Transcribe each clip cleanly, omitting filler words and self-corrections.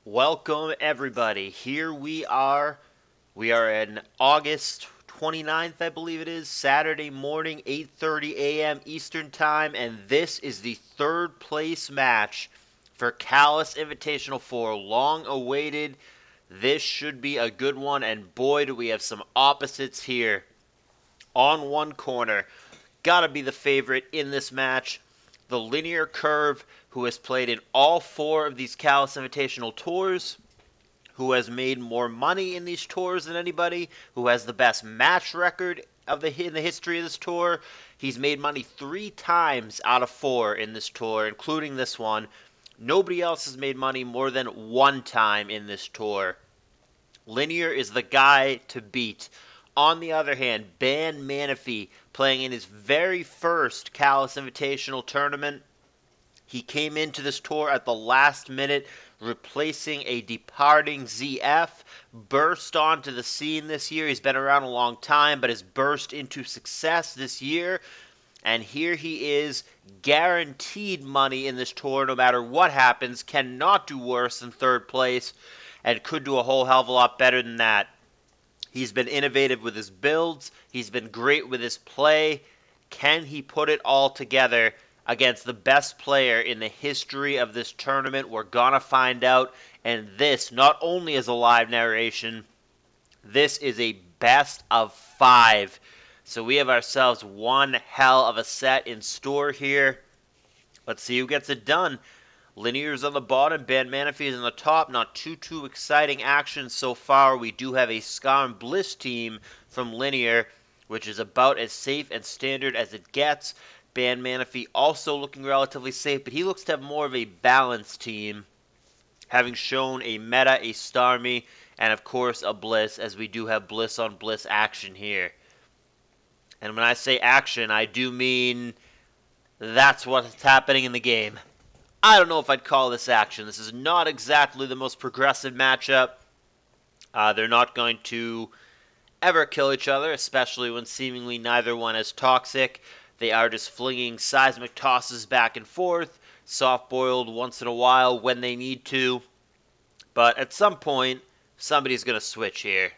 Welcome everybody. Here we are. We are in August 29th, I believe it is, Saturday morning, 8:30 a.m. Eastern Time, and this is the third place match for CALLOUS Invitational 4. Long awaited. This should be a good one, and boy do we have some opposites here. On one corner, gotta be the favorite in this match, the Thelinearcurve, who has played in all four of these CALLOUS Invitational tours, who has made more money in these tours than anybody, who has the best match record in the history of this tour. He's made money 3 times out of 4 in this tour, including this one. Nobody else has made money more than 1 time in this tour. Linear is the guy to beat. On the other hand, Manaphy, playing in his very first CALLOUS Invitational tournament. He came into this tour at the last minute, replacing a departing ZF, burst onto the scene this year. He's been around a long time, but has burst into success this year. And here he is, guaranteed money in this tour no matter what happens, cannot do worse than third place, and could do a whole hell of a lot better than that. He's been innovative with his builds. He's been great with his play. Can he put it all together against the best player in the history of this tournament? We're gonna find out. And this not only is a live narration, this is a best of 5. So we have ourselves one hell of a set in store here. Let's see who gets it done. Linear's on the bottom, Manaphy is on the top. Not too exciting action so far. We do have a Scar and Bliss team from Linear, which is about as safe and standard as it gets. Manaphy also looking relatively safe, but he looks to have more of a balanced team, having shown a Meta, a Starmie, and of course a Bliss, as we do have Bliss on Bliss action here. And when I say action, I do mean that's what's happening in the game. I don't know if I'd call this action. This is not exactly the most progressive matchup. They're not going to ever kill each other, especially when seemingly neither one is toxic. They are just flinging seismic tosses back and forth, soft-boiled once in a while when they need to. But at some point, somebody's going to switch here.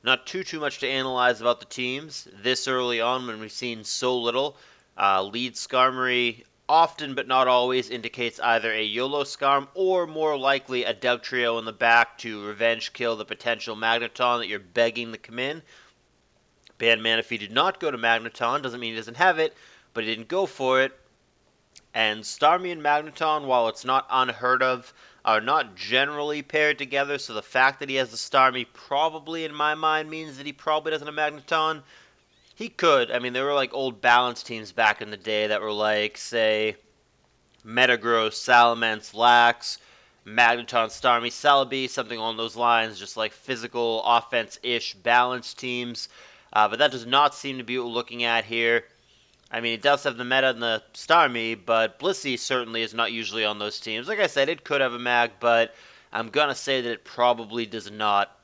Not too much to analyze about the teams this early on when we've seen so little. Lead Skarmory often but not always indicates either a YOLO Skarm or more likely a Dugtrio in the back to revenge kill the potential Magneton that you're begging to come in. Manaphy did not go to Magneton, doesn't mean he doesn't have it, but he didn't go for it. And Starmie and Magneton, while it's not unheard of, are not generally paired together, so the fact that he has the Starmie probably, in my mind, means that he probably doesn't have Magneton. He could. I mean, there were like old balance teams back in the day that were like, say, Metagross, Salamence, Lax, Magneton, Starmie, Celebi, something along those lines, just like physical, offense-ish balance teams. But that does not seem to be what we're looking at here. I mean, it does have the Meta and the Starmie, but Blissey certainly is not usually on those teams. Like I said, it could have a Mag, but I'm going to say that it probably does not.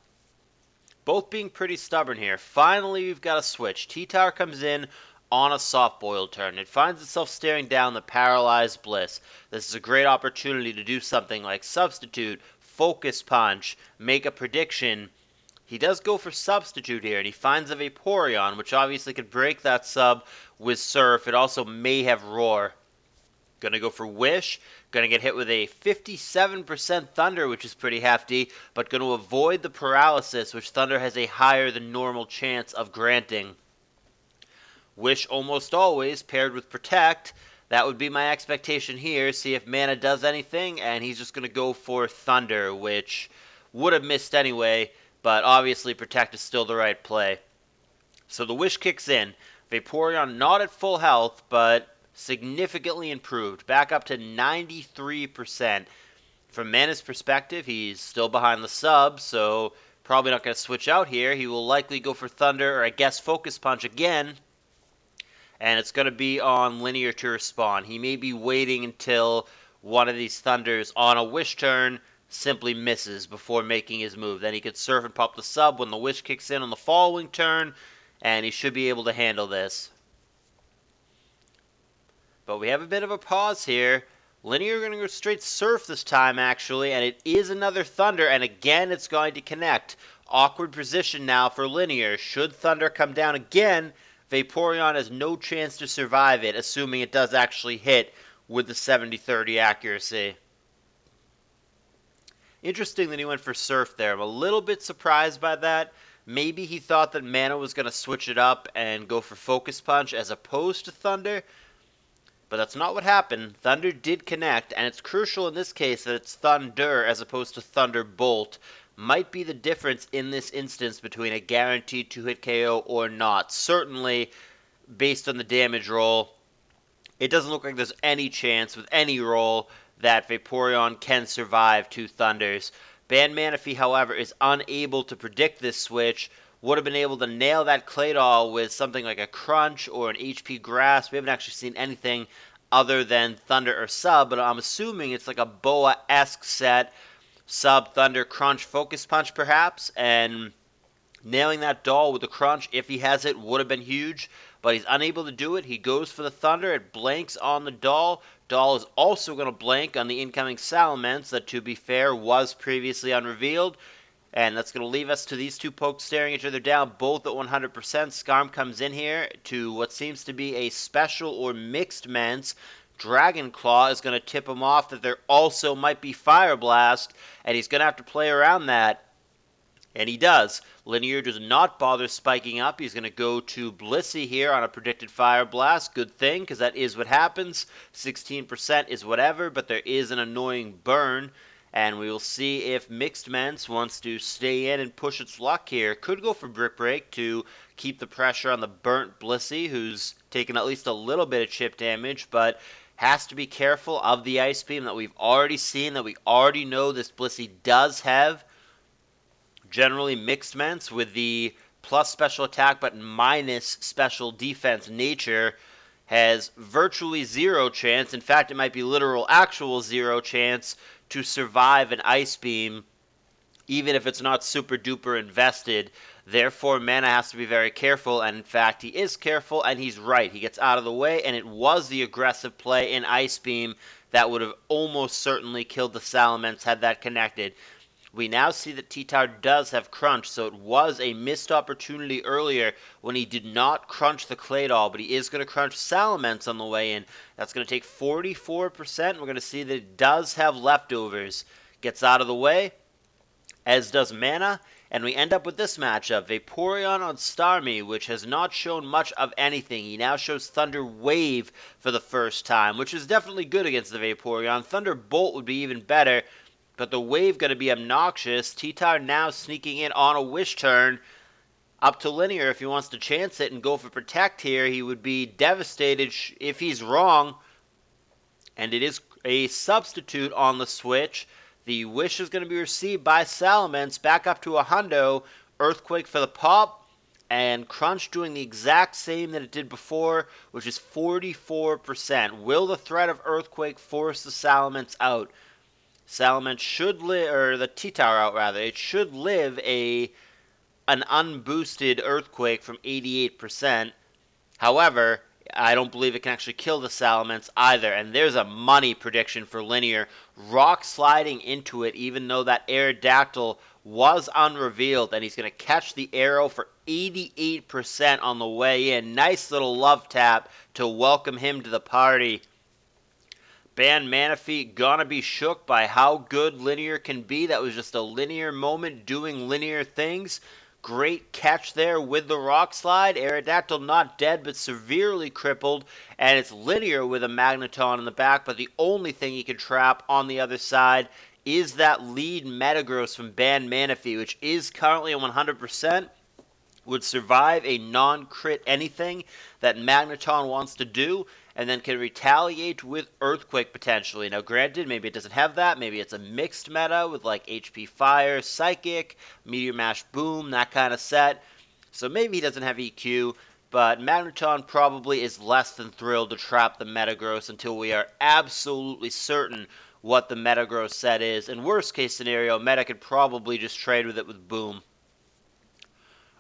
Both being pretty stubborn here. Finally, we've got a switch. T-Tower comes in on a soft-boiled turn. It finds itself staring down the paralyzed Bliss. This is a great opportunity to do something like Substitute, Focus Punch, make a prediction. He does go for Substitute here, and he finds a Vaporeon, which obviously could break that sub with Surf. It also may have Roar. Gonna go for Wish. Gonna get hit with a 57% Thunder, which is pretty hefty, but gonna avoid the Paralysis, which Thunder has a higher than normal chance of granting. Wish almost always paired with Protect. That would be my expectation here. See if Mana does anything, and he's just gonna go for Thunder, which would have missed anyway, but obviously Protect is still the right play. So the Wish kicks in. Vaporeon not at full health, but significantly improved, back up to 93%. From Mana's perspective, he's still behind the sub, so probably not going to switch out here. He will likely go for Thunder, or I guess Focus Punch again, and it's going to be on Linear to respond. He may be waiting until one of these Thunders on a Wish turn simply misses before making his move. Then he could Surf and pop the sub when the Wish kicks in on the following turn, and he should be able to handle this. But we have a bit of a pause here. Linear going to go straight Surf this time, actually, and it is another Thunder, and again it's going to connect. Awkward position now for Linear. Should Thunder come down again, Vaporeon has no chance to survive it, assuming it does actually hit with the 70-30 accuracy. Interesting that he went for Surf there. I'm a little bit surprised by that. Maybe he thought that Mana was going to switch it up and go for Focus Punch as opposed to Thunder. But that's not what happened. Thunder did connect, and it's crucial in this case that it's Thunder as opposed to Thunderbolt. Might be the difference in this instance between a guaranteed 2-hit KO or not. Certainly, based on the damage roll, it doesn't look like there's any chance with any roll that Vaporeon can survive 2 Thunders. Ban Manaphy, however, is unable to predict this switch. Would have been able to nail that Claydol with something like a Crunch or an HP Grasp. We haven't actually seen anything other than Thunder or Sub, but I'm assuming it's like a Boa-esque set. Sub, Thunder, Crunch, Focus Punch perhaps, and nailing that Doll with the Crunch, if he has it, would have been huge, but he's unable to do it. He goes for the Thunder. It blanks on the Doll. Doll is also going to blank on the incoming Salamence that, to be fair, was previously unrevealed. And that's going to leave us to these two pokes staring each other down, both at 100%. Skarm comes in here to what seems to be a special or mixed Mence. Dragon Claw is going to tip him off that there also might be Fire Blast, and he's going to have to play around that. And he does. Linear does not bother spiking up. He's going to go to Blissey here on a predicted Fire Blast. Good thing, because that is what happens. 16% is whatever, but there is an annoying burn. And we will see if Mixed Mence wants to stay in and push its luck here. Could go for Brick Break to keep the pressure on the burnt Blissey, who's taken at least a little bit of chip damage, but has to be careful of the Ice Beam that we've already seen, that we already know this Blissey does have. Generally, Mixed Mence with the plus special attack but minus special defense nature has virtually zero chance. In fact, it might be literal actual zero chance to survive an Ice Beam, even if it's not super duper invested. Therefore, Mana has to be very careful, and in fact, he is careful, and he's right. He gets out of the way, and it was the aggressive play in Ice Beam that would have almost certainly killed the Salamence had that connected. We now see that T-Tower does have Crunch, so it was a missed opportunity earlier when he did not crunch the Claydol, but he is going to crunch Salamence on the way in. That's going to take 44%. We're going to see that it does have leftovers. Gets out of the way, as does Mana, and we end up with this matchup. Vaporeon on Starmie, which has not shown much of anything. He now shows Thunder Wave for the first time, which is definitely good against the Vaporeon. Thunderbolt would be even better, but the Wave going to be obnoxious. T-Tower now sneaking in on a Wish turn. Up to Linear if he wants to chance it and go for Protect here. He would be devastated if he's wrong. And it is a substitute on the switch. The Wish is going to be received by Salamence. Back up to a hundo. Earthquake for the pop. And Crunch doing the exact same that it did before, which is 44%. Will the threat of Earthquake force the Salamence out? Salamence should live, or the T-Tower out rather, it should live an unboosted Earthquake from 88%. However, I don't believe it can actually kill the Salamence either, and there's a money prediction for Linear. Rock sliding into it, even though that Aerodactyl was unrevealed, and he's going to catch the arrow for 88% on the way in. Nice little love tap to welcome him to the party. Ban Manaphy gonna be shook by how good Linear can be. That was just a Linear moment doing Linear things. Great catch there with the Rock Slide. Aerodactyl not dead, but severely crippled. And it's Linear with a Magneton in the back, but the only thing he can trap on the other side is that lead Metagross from Ban Manaphy, which is currently at 100%. Would survive a non-crit anything that Magneton wants to do, and then can retaliate with Earthquake potentially. Now granted, maybe it doesn't have that, maybe it's a mixed meta with like HP Fire, Psychic, Meteor Mash Boom, that kind of set. So maybe he doesn't have EQ, but Magneton probably is less than thrilled to trap the Metagross until we are absolutely certain what the Metagross set is. In worst case scenario, Meta could probably just trade with it with Boom.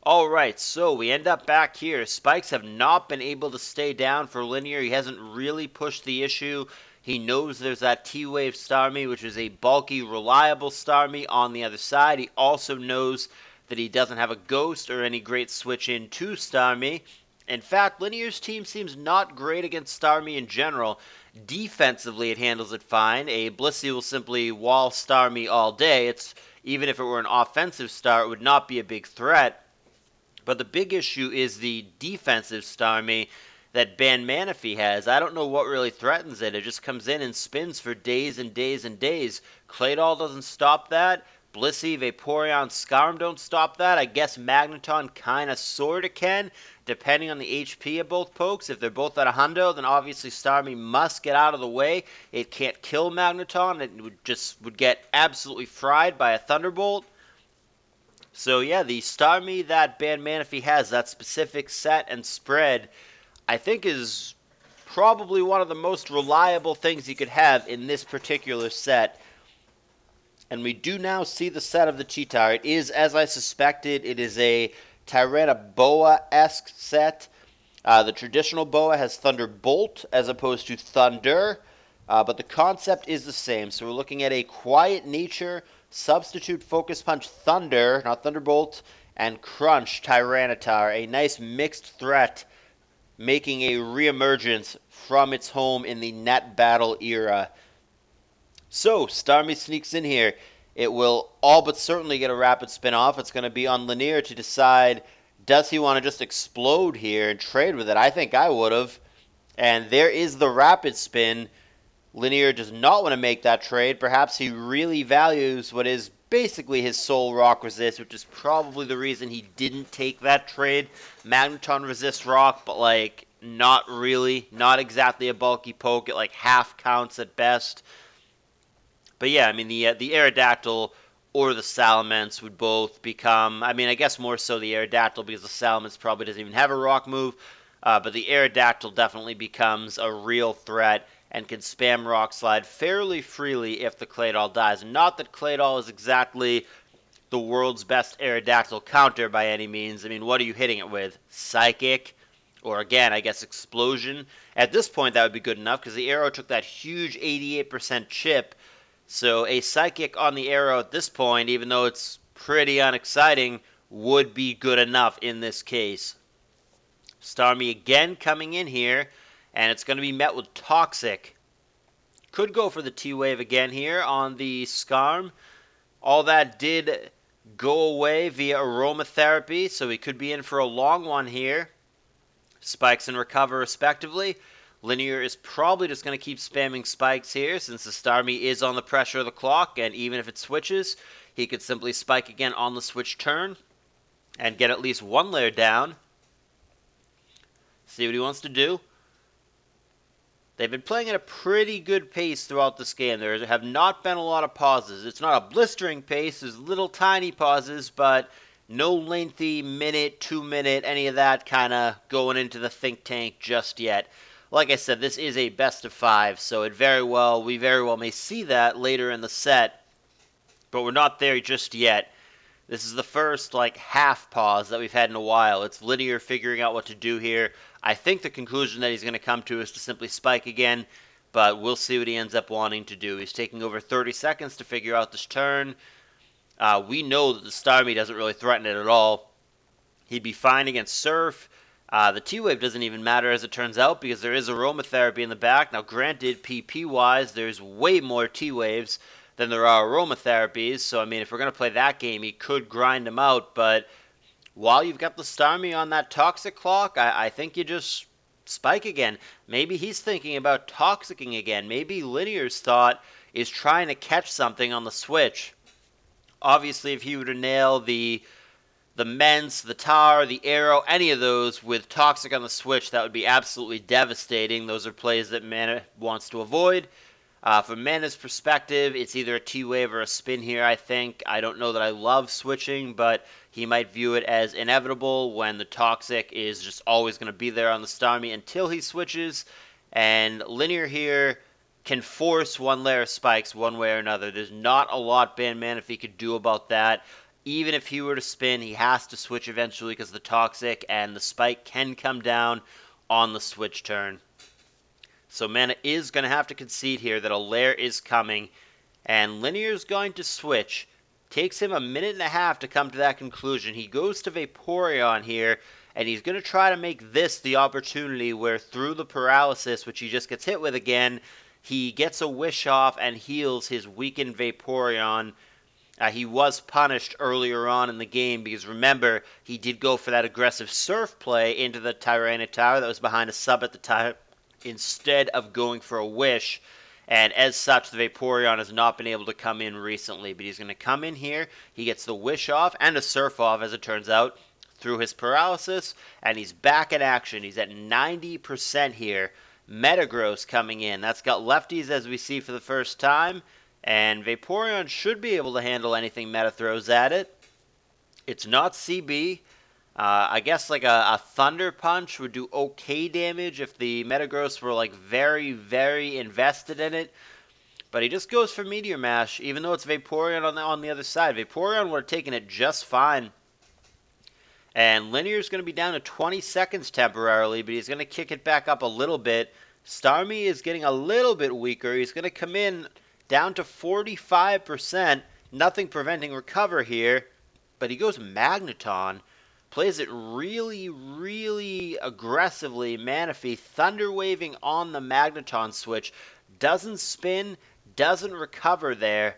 Alright, so we end up back here. Spikes have not been able to stay down for Linear. He hasn't really pushed the issue. He knows there's that T-Wave Starmie, which is a bulky, reliable Starmie on the other side. He also knows that he doesn't have a Ghost or any great switch-in to Starmie. In fact, Linear's team seems not great against Starmie in general. Defensively, it handles it fine. A Blissey will simply wall Starmie all day. Even if it were an offensive star, it would not be a big threat. But the big issue is the defensive Starmie that Manaphy has. I don't know what really threatens it. It just comes in and spins for days and days and days. Claydol doesn't stop that. Blissey, Vaporeon, Scarm don't stop that. I guess Magneton kinda sorta can, depending on the HP of both pokes. If they're both at a hundo, then obviously Starmie must get out of the way. It can't kill Magneton. It would get absolutely fried by a Thunderbolt. So yeah, the Starmie that Manaphy has, that specific set and spread, I think is probably one of the most reliable things you could have in this particular set. And we do now see the set of the Cheetar. It is, as I suspected, it is a Tyraniboa-esque set. The traditional Boa has Thunderbolt as opposed to Thunder, but the concept is the same. So we're looking at a Quiet Nature, Substitute Focus Punch Thunder, not Thunderbolt, and Crunch Tyranitar. A nice mixed threat, making a reemergence from its home in the net battle era. So, Starmie sneaks in here. It will all but certainly get a rapid spin-off. It's going to be on Linear to decide, does he want to just explode here and trade with it? I think I would have. And there is the rapid spin. Linear does not want to make that trade. Perhaps he really values what is basically his sole rock resist, which is probably the reason he didn't take that trade. Magneton resists rock, but like not really. Not exactly a bulky poke. It like half counts at best. But yeah, I mean the Aerodactyl or the Salamence would both become, I mean I guess more so the Aerodactyl because the Salamence probably doesn't even have a rock move. But the Aerodactyl definitely becomes a real threat and can spam Rock Slide fairly freely if the Claydol dies. Not that Claydol is exactly the world's best Aerodactyl counter by any means. I mean, what are you hitting it with? Psychic? Or again, I guess Explosion? At this point, that would be good enough because the Arrow took that huge 88% chip. So a Psychic on the Arrow at this point, even though it's pretty unexciting, would be good enough in this case. Starmie again coming in here, and it's going to be met with Toxic. Could go for the T-Wave again here on the Scarm. All that did go away via Aromatherapy, so we could be in for a long one here. Spikes and Recover respectively. Linear is probably just going to keep spamming Spikes here, since the Starmie is on the pressure of the clock, and even if it switches, he could simply Spike again on the switch turn, and get at least one layer down. See what he wants to do. They've been playing at a pretty good pace throughout this game. There have not been a lot of pauses. It's not a blistering pace. There's little tiny pauses, but no lengthy minute, 2 minute, any of that kind of going into the think tank just yet. Like I said, this is a best of 5, so we very well may see that later in the set, but we're not there just yet. This is the first, like, half pause that we've had in a while. It's Linear figuring out what to do here. I think the conclusion that he's going to come to is to simply Spike again, but we'll see what he ends up wanting to do. He's taking over 30 seconds to figure out this turn. We know that the Starmie doesn't really threaten it at all. He'd be fine against Surf. The T-Wave doesn't even matter as it turns out because there is Aromatherapy in the back. Now granted, PP-wise, there's way more T-Waves than there are Aromatherapies, so I mean, if we're going to play that game, he could grind him out, but while you've got the Starmie on that Toxic clock, I think you just Spike again. Maybe he's thinking about Toxicing again. Maybe Linear's thought is trying to catch something on the switch. Obviously, if he were to nail the Mence, the Tar, the Arrow, any of those with Toxic on the switch, that would be absolutely devastating. Those are plays that Mana wants to avoid. From Mana's perspective, it's either a T-Wave or a spin here, I think. I don't know that I love switching, but he might view it as inevitable when the Toxic is just always going to be there on the Starmie until he switches. And Linear here can force one layer of Spikes one way or another. There's not a lot Manaphy could do about that. Even if he were to spin, he has to switch eventually because the Toxic and the Spike can come down on the switch turn. So Mana is going to have to concede here that a lair is coming. And Linear is going to switch. Takes him a minute and a half to come to that conclusion. He goes to Vaporeon here, and he's going to try to make this the opportunity where through the paralysis, which he just gets hit with again, he gets a wish off and heals his weakened Vaporeon. He was punished earlier on in the game because remember, he did go for that aggressive surf play into the Tyranitar that was behind a sub at the time instead of going for a wish. And as such, the Vaporeon has not been able to come in recently. But he's going to come in here. He gets the Wish off and a Surf off, as it turns out, through his paralysis. And he's back in action. He's at 90% here. Metagross coming in. That's got lefties, as we see for the first time. And Vaporeon should be able to handle anything Meta throws at it. It's not CB. I guess like a Thunder Punch would do okay damage if the Metagross were like very, very invested in it. But he just goes for Meteor Mash, even though it's Vaporeon on the other side. Vaporeon would have taken it just fine. And Linear's going to be down to 20 seconds temporarily, but he's going to kick it back up a little bit. Starmie is getting a little bit weaker. He's going to come in down to 45%. Nothing preventing recover here. But he goes Magneton. Plays it really, really aggressively. Manaphy Thunder Waving on the Magneton switch. Doesn't spin, doesn't recover there.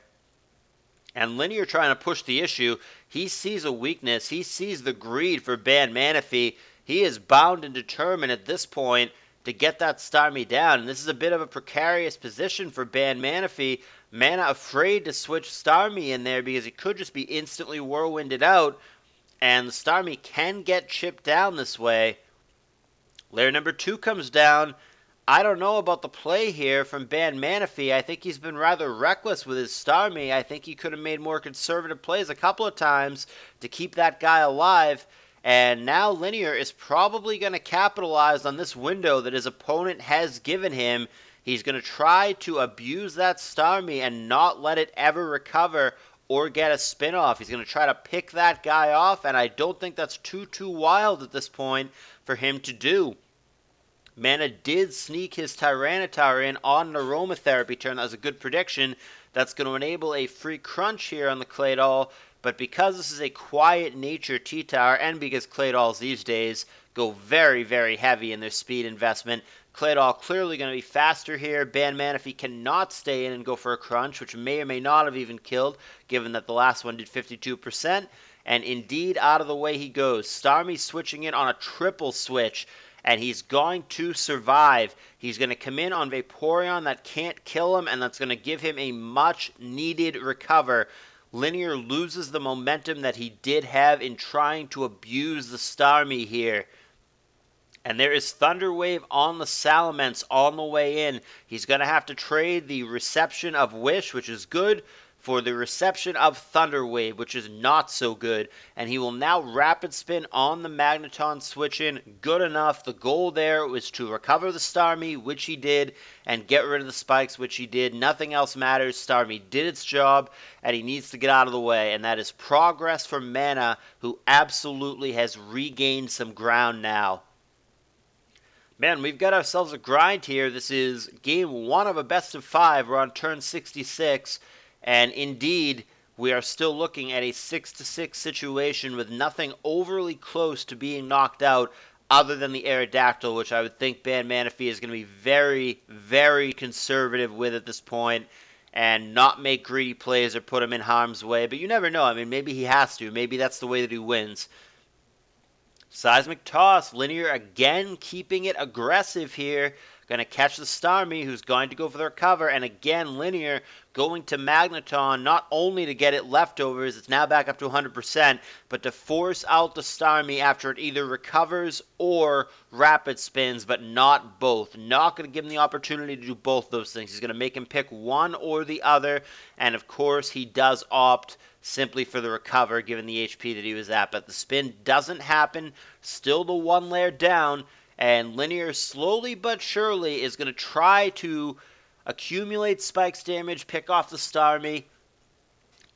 And Linear trying to push the issue. He sees a weakness. He sees the greed for Ban Manaphy. He is bound and determined at this point to get that Starmie down. And this is a bit of a precarious position for Ban Manaphy. Mana afraid to switch Starmie in there because he could just be instantly whirlwinded out. And the Starmie can get chipped down this way. Layer number 2 comes down. I don't know about the play here from Ban Manaphy. I think he's been rather reckless with his Starmie. I think he could have made more conservative plays a couple of times to keep that guy alive. And now Linear is probably going to capitalize on this window that his opponent has given him. He's going to try to abuse that Starmie and not let it ever recover or get a spin-off. He's going to try to pick that guy off, and I don't think that's too wild at this point for him to do. Mana did sneak his Tyranitar in on an Aromatherapy turn. That was a good prediction. That's going to enable a free crunch here on the Claydol, but because this is a quiet nature T-Tower, and because Claydolls these days go very, very heavy in their speed investment, Claydol clearly going to be faster here. Ban Manaphy cannot stay in and go for a crunch, which may or may not have even killed, given that the last one did 52%. And indeed, out of the way he goes. Starmie switching in on a triple switch, and he's going to survive. He's going to come in on Vaporeon that can't kill him, and that's going to give him a much-needed recover. Linear loses the momentum that he did have in trying to abuse the Starmie here. And there is Thunder Wave on the Salamence on the way in. He's going to have to trade the reception of Wish, which is good, for the reception of Thunder Wave, which is not so good. And he will now Rapid Spin on the Magneton switch in. Good enough. The goal there was to recover the Starmie, which he did, and get rid of the spikes, which he did. Nothing else matters. Starmie did its job, and he needs to get out of the way. And that is progress for Mana, who absolutely has regained some ground now. Man, we've got ourselves a grind here. This is game 1 of a best of 5. We're on turn 66. And indeed, we are still looking at a 6-6 situation with nothing overly close to being knocked out other than the Aerodactyl, which I would think Ban Manaphy is going to be very, very conservative with at this point and not make greedy plays or put him in harm's way. But you never know. I mean, maybe he has to. Maybe that's the way that he wins. Seismic Toss, Linear again keeping it aggressive here. Going to catch the Starmie, who's going to go for the recover. And again, Linear going to Magneton, not only to get it leftovers, it's now back up to 100%, but to force out the Starmie after it either recovers or rapid spins, but not both. Not going to give him the opportunity to do both those things. He's going to make him pick one or the other. And of course, he does opt simply for the recover, given the HP that he was at. But the spin doesn't happen. Still the one layer down. And Linear slowly but surely is going to try to accumulate spikes damage, pick off the Starmie.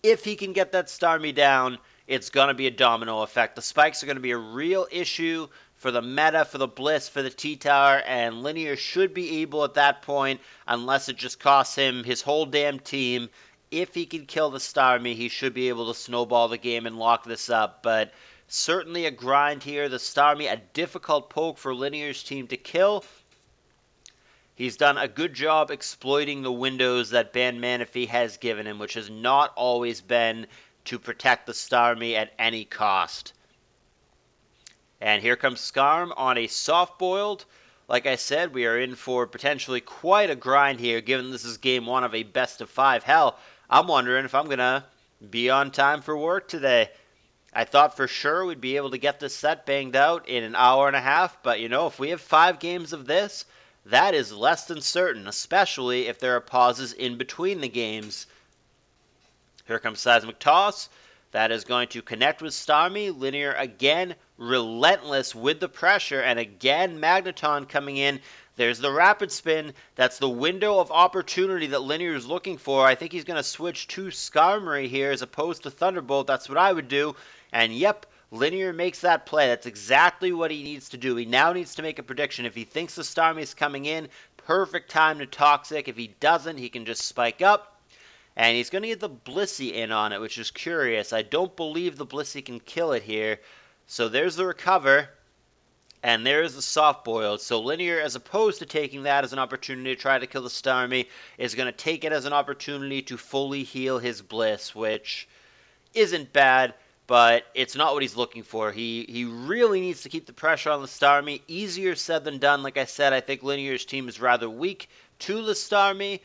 If he can get that Starmie down, it's going to be a domino effect. The spikes are going to be a real issue for the meta, for the Bliss, for the T-Tower, and Linear should be able at that point, unless it just costs him his whole damn team. If he can kill the Starmie, he should be able to snowball the game and lock this up, but certainly a grind here. The Starmie, a difficult poke for Linear's team to kill. He's done a good job exploiting the windows that Ban Manaphy has given him, which has not always been to protect the Starmie at any cost. And here comes Skarm on a soft-boiled. Like I said, we are in for potentially quite a grind here, given this is game 1 of a best-of-5. Hell, I'm wondering if I'm going to be on time for work today. I thought for sure we'd be able to get this set banged out in an hour and a half, but you know, if we have 5 games of this, that is less than certain, especially if there are pauses in between the games. Here comes Seismic Toss. That is going to connect with Starmie. Linear again, relentless with the pressure, and again Magneton coming in. There's the Rapid Spin. That's the window of opportunity that Linear is looking for. I think he's going to switch to Skarmory here as opposed to Thunderbolt. That's what I would do. And yep, Linear makes that play. That's exactly what he needs to do. He now needs to make a prediction. If he thinks the Starmie is coming in, perfect time to Toxic. If he doesn't, he can just spike up. And he's going to get the Blissey in on it, which is curious. I don't believe the Blissey can kill it here. So there's the recover. And there's the soft-boiled. So Linear, as opposed to taking that as an opportunity to try to kill the Starmie, is going to take it as an opportunity to fully heal his Bliss, which isn't bad, but it's not what he's looking for. He really needs to keep the pressure on the Starmie. Easier said than done. Like I said, I think Linear's team is rather weak to the Starmie,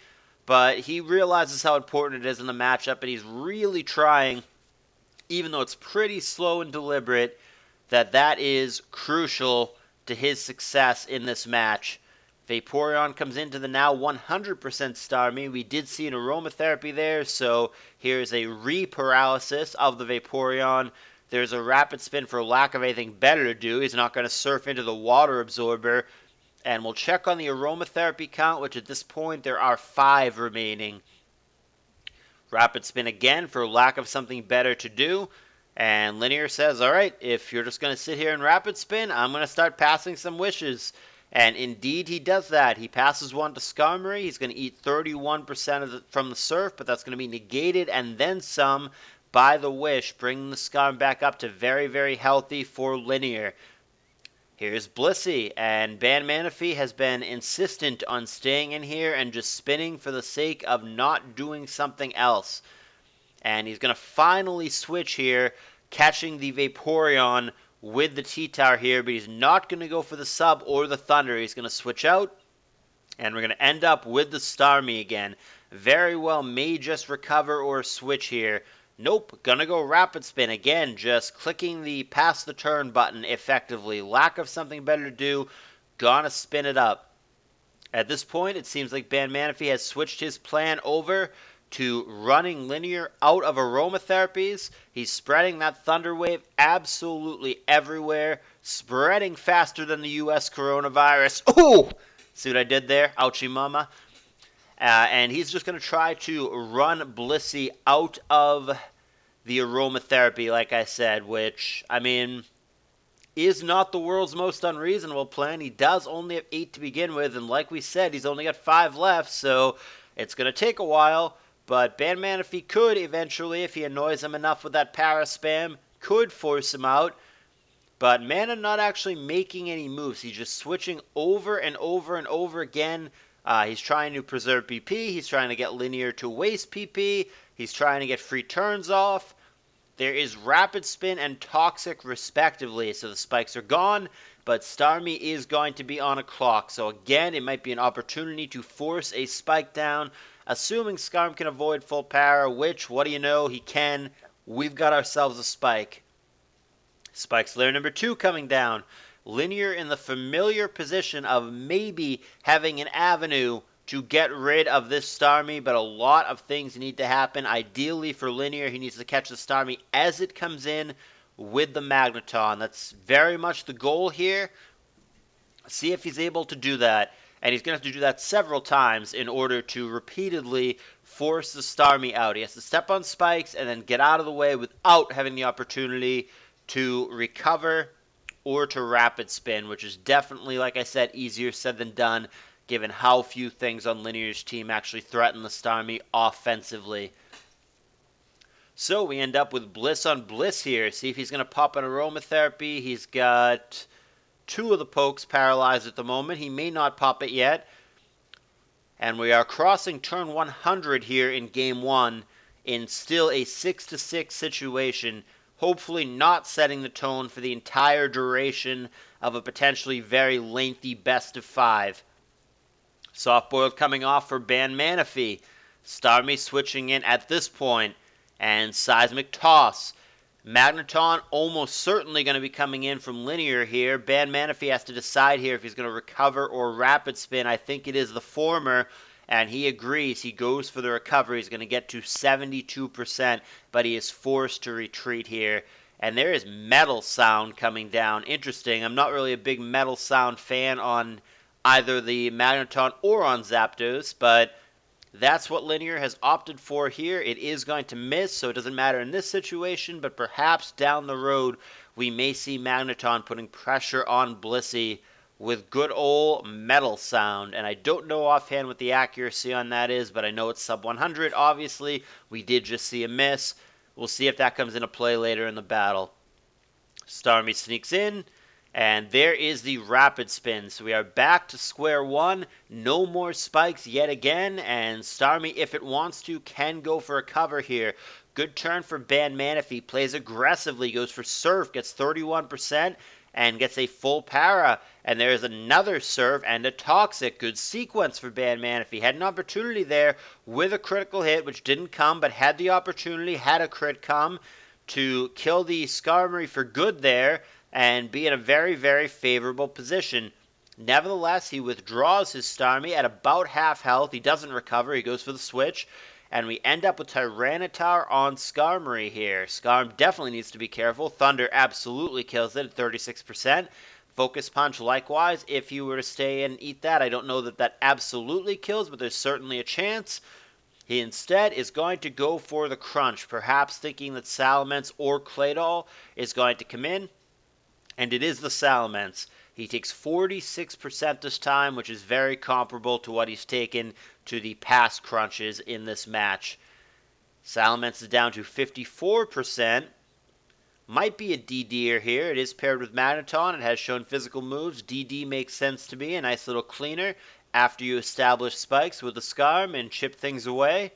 but he realizes how important it is in the matchup, and he's really trying, even though it's pretty slow and deliberate, that is crucial to his success in this match. Vaporeon comes into the now 100% Starmie. We did see an aromatherapy there, so here's a re-paralysis of the Vaporeon. There's a Rapid Spin for lack of anything better to do. He's not going to surf into the Water Absorber. And we'll check on the aromatherapy count, which at this point there are 5 remaining. Rapid Spin again for lack of something better to do. And Linear says, alright, if you're just going to sit here and Rapid Spin, I'm going to start passing some wishes. And indeed he does that. He passes one to Skarmory. He's going to eat 31% from the surf, but that's going to be negated and then some by the wish, bringing the Skarm back up to very, very healthy for Linear. Here's Blissey, and Ban Manaphy has been insistent on staying in here and just spinning for the sake of not doing something else. And he's going to finally switch here, catching the Vaporeon with the T-Tower here, but he's not going to go for the Sub or the Thunder. He's going to switch out, and we're going to end up with the Starmie again. Very well may just recover or switch here. Nope, gonna go Rapid Spin. Again, just clicking the pass the turn button effectively. Lack of something better to do, gonna spin it up. At this point, it seems like Ban Manaphy has switched his plan over to running Linear out of aromatherapies. He's spreading that Thunder Wave absolutely everywhere, spreading faster than the US coronavirus. Ooh! See what I did there? Ouchie mama. And he's just going to try to run Blissey out of the aromatherapy, like I said, which, I mean, is not the world's most unreasonable plan. He does only have 8 to begin with, and like we said, he's only got 5 left, so it's going to take a while. But Ban Manaphy could eventually, if he annoys him enough with that para spam, could force him out. But Mana not actually making any moves. He's just switching over and over and over again. He's trying to preserve PP. He's trying to get Linear to waste PP. He's trying to get free turns off. There is Rapid Spin and Toxic respectively. So the spikes are gone, but Starmie is going to be on a clock. So again, it might be an opportunity to force a spike down, assuming Skarm can avoid full power, which, what do you know, he can. We've got ourselves a spike. Spike's layer number 2 coming down. Linear in the familiar position of maybe having an avenue to get rid of this Starmie, but a lot of things need to happen. Ideally for Linear, he needs to catch the Starmie as it comes in with the Magneton. That's very much the goal here. See if he's able to do that. And he's going to have to do that several times in order to repeatedly force the Starmie out. He has to step on spikes and then get out of the way without having the opportunity to recover or to rapid spin, which is definitely, like I said, easier said than done, given how few things on Linear's team actually threaten the Starmie offensively. So we end up with Bliss on Bliss here. See if he's going to pop an aromatherapy. He's got 2 of the pokes paralyzed at the moment. He may not pop it yet. And we are crossing turn 100 here in game 1 in still a 6-6 situation, hopefully not setting the tone for the entire duration of a potentially very lengthy best of 5. Soft boiled coming off for Ban Manaphy. Starmie switching in at this point, and Seismic Toss. Magneton almost certainly going to be coming in from Linear here. Ban Manaphy has to decide here if he's going to recover or rapid spin. I think it is the former, and he agrees. He goes for the recovery. He's going to get to 72%, but he is forced to retreat here. And there is Metal Sound coming down. Interesting. I'm not really a big Metal Sound fan on either the Magneton or on Zapdos, but that's what Linear has opted for here. It is going to miss, so it doesn't matter in this situation, but perhaps down the road we may see Magneton putting pressure on Blissey with good old Metal Sound. And I don't know offhand what the accuracy on that is, but I know it's sub 100. Obviously, we did just see a miss. We'll see if that comes into play later in the battle. Starmie sneaks in. And there is the rapid spin. So we are back to square one. No more spikes yet again. And Starmie, if it wants to, can go for a cover here. Good turn for Ban Manaphy. Plays aggressively. Goes for Surf. Gets 31%. And gets a full para. And there's another Surf and a Toxic. Good sequence for Ban Manaphy. Had an opportunity there with a critical hit, which didn't come, but had the opportunity, had a crit come to kill the Skarmory for good there and be in a very, very favorable position. Nevertheless, he withdraws his Starmie at about half health. He doesn't recover. He goes for the switch. And we end up with Tyranitar on Skarmory here. Skarm definitely needs to be careful. Thunder absolutely kills it at 36%. Focus Punch likewise. If you were to stay and eat that, I don't know that that absolutely kills, but there's certainly a chance. He instead is going to go for the Crunch, perhaps thinking that Salamence or Claydol is going to come in. And it is the Salamence. He takes 46% this time, which is very comparable to what he's taken to the past crunches in this match. Salamence is down to 54%. Might be a DD'er here. It is paired with Magneton. It has shown physical moves. DD makes sense to me. A nice little cleaner after you establish spikes with the Skarm and chip things away.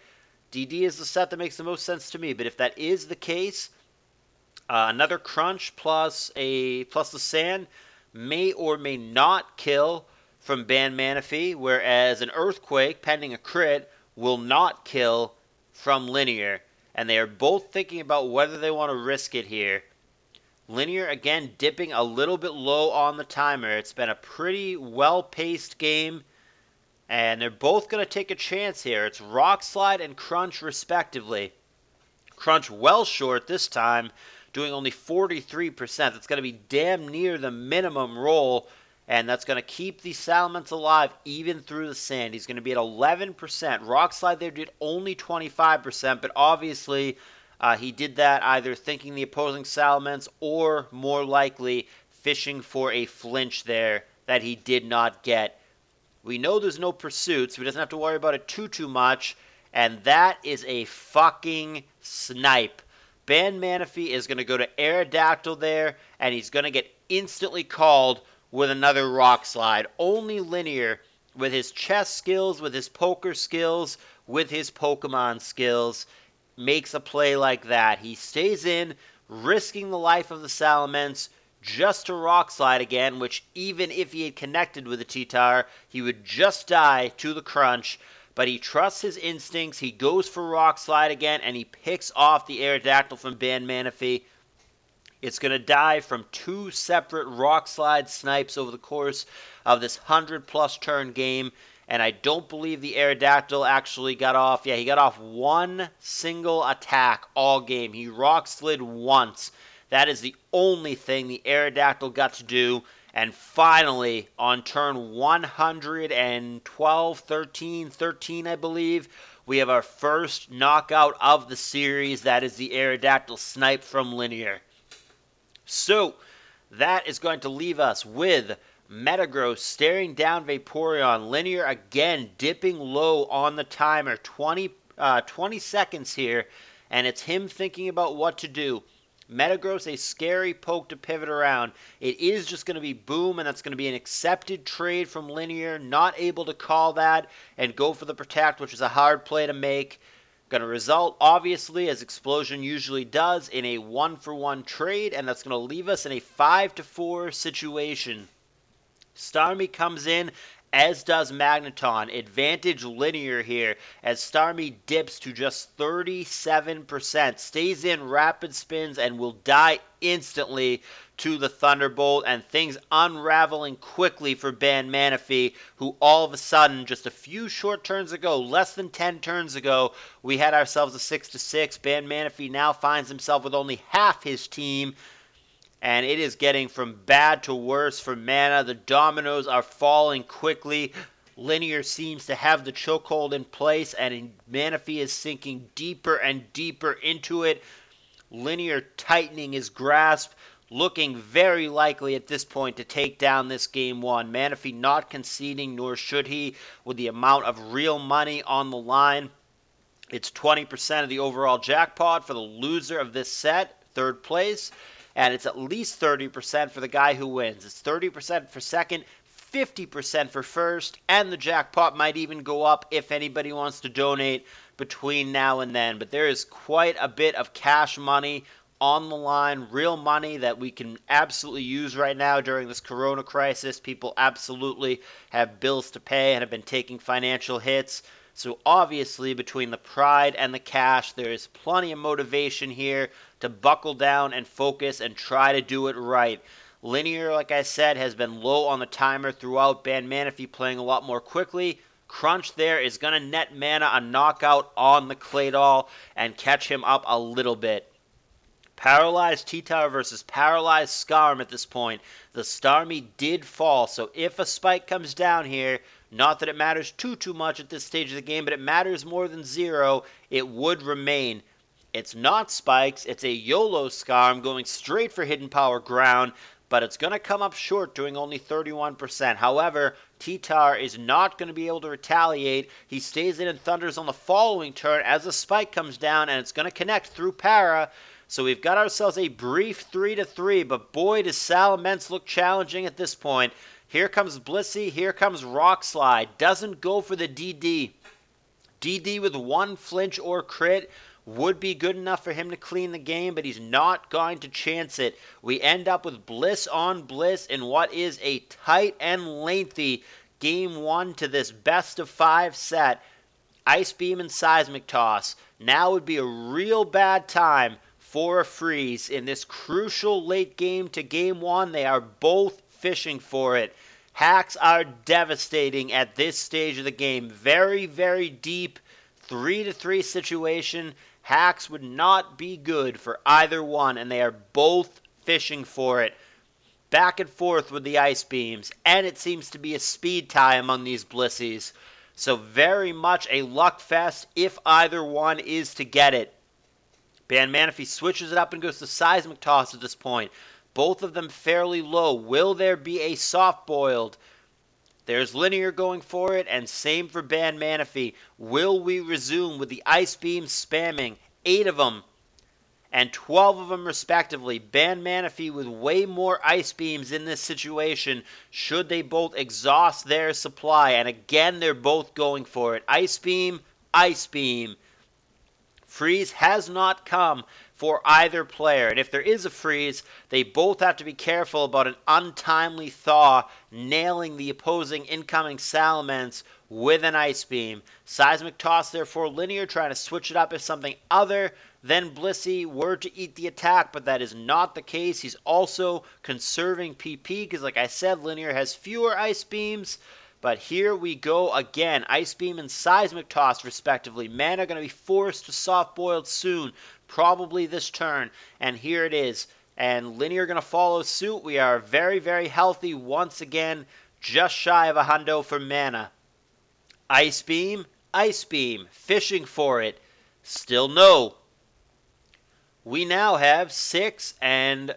DD is the set that makes the most sense to me. But if that is the case, another Crunch plus the Sand may or may not kill from Ban Manaphy, whereas an Earthquake, pending a crit, will not kill from Linear. And they are both thinking about whether they want to risk it here. Linear, again, dipping a little bit low on the timer. It's been a pretty well-paced game, and they're both going to take a chance here. It's Rock Slide and Crunch, respectively. Crunch well short this time, doing only 43%. That's going to be damn near the minimum roll, and that's going to keep the Salamence alive even through the sand. He's going to be at 11%. Rock Slide there did only 25%, but obviously he did that either thinking the opposing Salamence or more likely fishing for a flinch there that he did not get. We know there's no pursuit, so he doesn't have to worry about it too much, and that is a fucking snipe. Ban Manaphy is going to go to Aerodactyl there, and he's going to get instantly called with another Rock Slide. Only Linear, with his chess skills, with his poker skills, with his Pokemon skills, makes a play like that. He stays in, risking the life of the Salamence just to Rock Slide again, which even if he had connected with the T-Tar, he would just die to the Crunch. But he trusts his instincts, he goes for Rock Slide again, and he picks off the Aerodactyl from Ban Manaphy. It's going to die from 2 separate Rock Slide snipes over the course of this 100-plus turn game, and I don't believe the Aerodactyl actually got off. Yeah, he got off one single attack all game. He Rock Slid once. That is the only thing the Aerodactyl got to do. And finally, on turn 112, 13, I believe, we have our first knockout of the series. That is the Aerodactyl Snipe from Linear. So, that is going to leave us with Metagross staring down Vaporeon. Linear again dipping low on the timer. 20 seconds here, and it's him thinking about what to do. Metagross, a scary poke to pivot around. It is just going to be boom, and that's going to be an accepted trade from Linear. Not able to call that and go for the protect, which is a hard play to make. Going to result, obviously, as Explosion usually does, in a 1-for-1 trade, and that's going to leave us in a 5-4 situation. Starmie comes in, as does Magneton. Advantage Linear here, as Starmie dips to just 37%. Stays in rapid spins and will die instantly to the Thunderbolt, and things unraveling quickly for Manaphy, who all of a sudden, just a few short turns ago, less than 10 turns ago, we had ourselves a 6-6. Manaphy now finds himself with only half his team, and it is getting from bad to worse for Mana. The dominoes are falling quickly. Linear seems to have the chokehold in place, and Manaphy is sinking deeper and deeper into it. Linear tightening his grasp, looking very likely at this point to take down this Game 1. Manaphy not conceding, nor should he, with the amount of real money on the line. It's 20% of the overall jackpot for the loser of this set, third place. And it's at least 30% for the guy who wins. It's 30% for second, 50% for first, and the jackpot might even go up if anybody wants to donate between now and then. But there is quite a bit of cash money on the line, real money that we can absolutely use right now during this corona crisis. People absolutely have bills to pay and have been taking financial hits. So obviously, between the pride and the cash, there is plenty of motivation here to buckle down and focus and try to do it right. Linear, like I said, has been low on the timer throughout. Manaphy playing a lot more quickly. Crunch there is going to net Mana a knockout on the Claydol and catch him up a little bit. Paralyzed T-Tower versus Paralyzed Scarm at this point. The Starmie did fall, so if a spike comes down here, not that it matters too much at this stage of the game, but it matters more than 0, it would remain. It's not spikes, it's a YOLO Scarm going straight for Hidden Power Ground, but it's going to come up short, doing only 31%. However, T-Tar is not going to be able to retaliate. He stays in and thunders on the following turn as the spike comes down, and it's going to connect through Para. So we've got ourselves a brief 3-3, but boy, does Salamence look challenging at this point. Here comes Blissey, here comes Rock Slide. Doesn't go for the DD. DD with one flinch or crit would be good enough for him to clean the game, but he's not going to chance it. We end up with Bliss on Bliss in what is a tight and lengthy Game 1 to this best-of-5 set. Ice Beam and Seismic Toss. Now would be a real bad time for a freeze in this crucial late game to Game 1. They are both fishing for it. Hacks are devastating at this stage of the game. Very, very deep 3-3 situation. Hacks would not be good for either one, and they are both fishing for it. Back and forth with the Ice Beams, and it seems to be a speed tie among these Blissies. So very much a luck fest if either one is to get it. Manaphy switches it up and goes to Seismic Toss at this point. Both of them fairly low. Will there be a soft-boiled? There's Linear going for it, and same for Manaphy. Will we resume with the Ice Beam spamming? 8 of them, and 12 of them respectively. Manaphy with way more Ice Beams in this situation, should they both exhaust their supply. And again, they're both going for it. Ice Beam, Ice Beam. Freeze has not come for either player, and if there is a freeze, they both have to be careful about an untimely thaw, nailing the opposing incoming Salamence with an Ice Beam. Seismic Toss, therefore, Linear trying to switch it up if something other than Blissey were to eat the attack, but that is not the case. He's also conserving PP, because like I said, Linear has fewer Ice Beams. But here we go again. Ice Beam and Seismic Toss, respectively. Mana going to be forced to soft-boiled soon, probably this turn. And here it is. And Linear going to follow suit. We are very, very healthy once again. Just shy of a hundo for mana. Ice Beam, Ice Beam, fishing for it. Still no. We now have 6 and,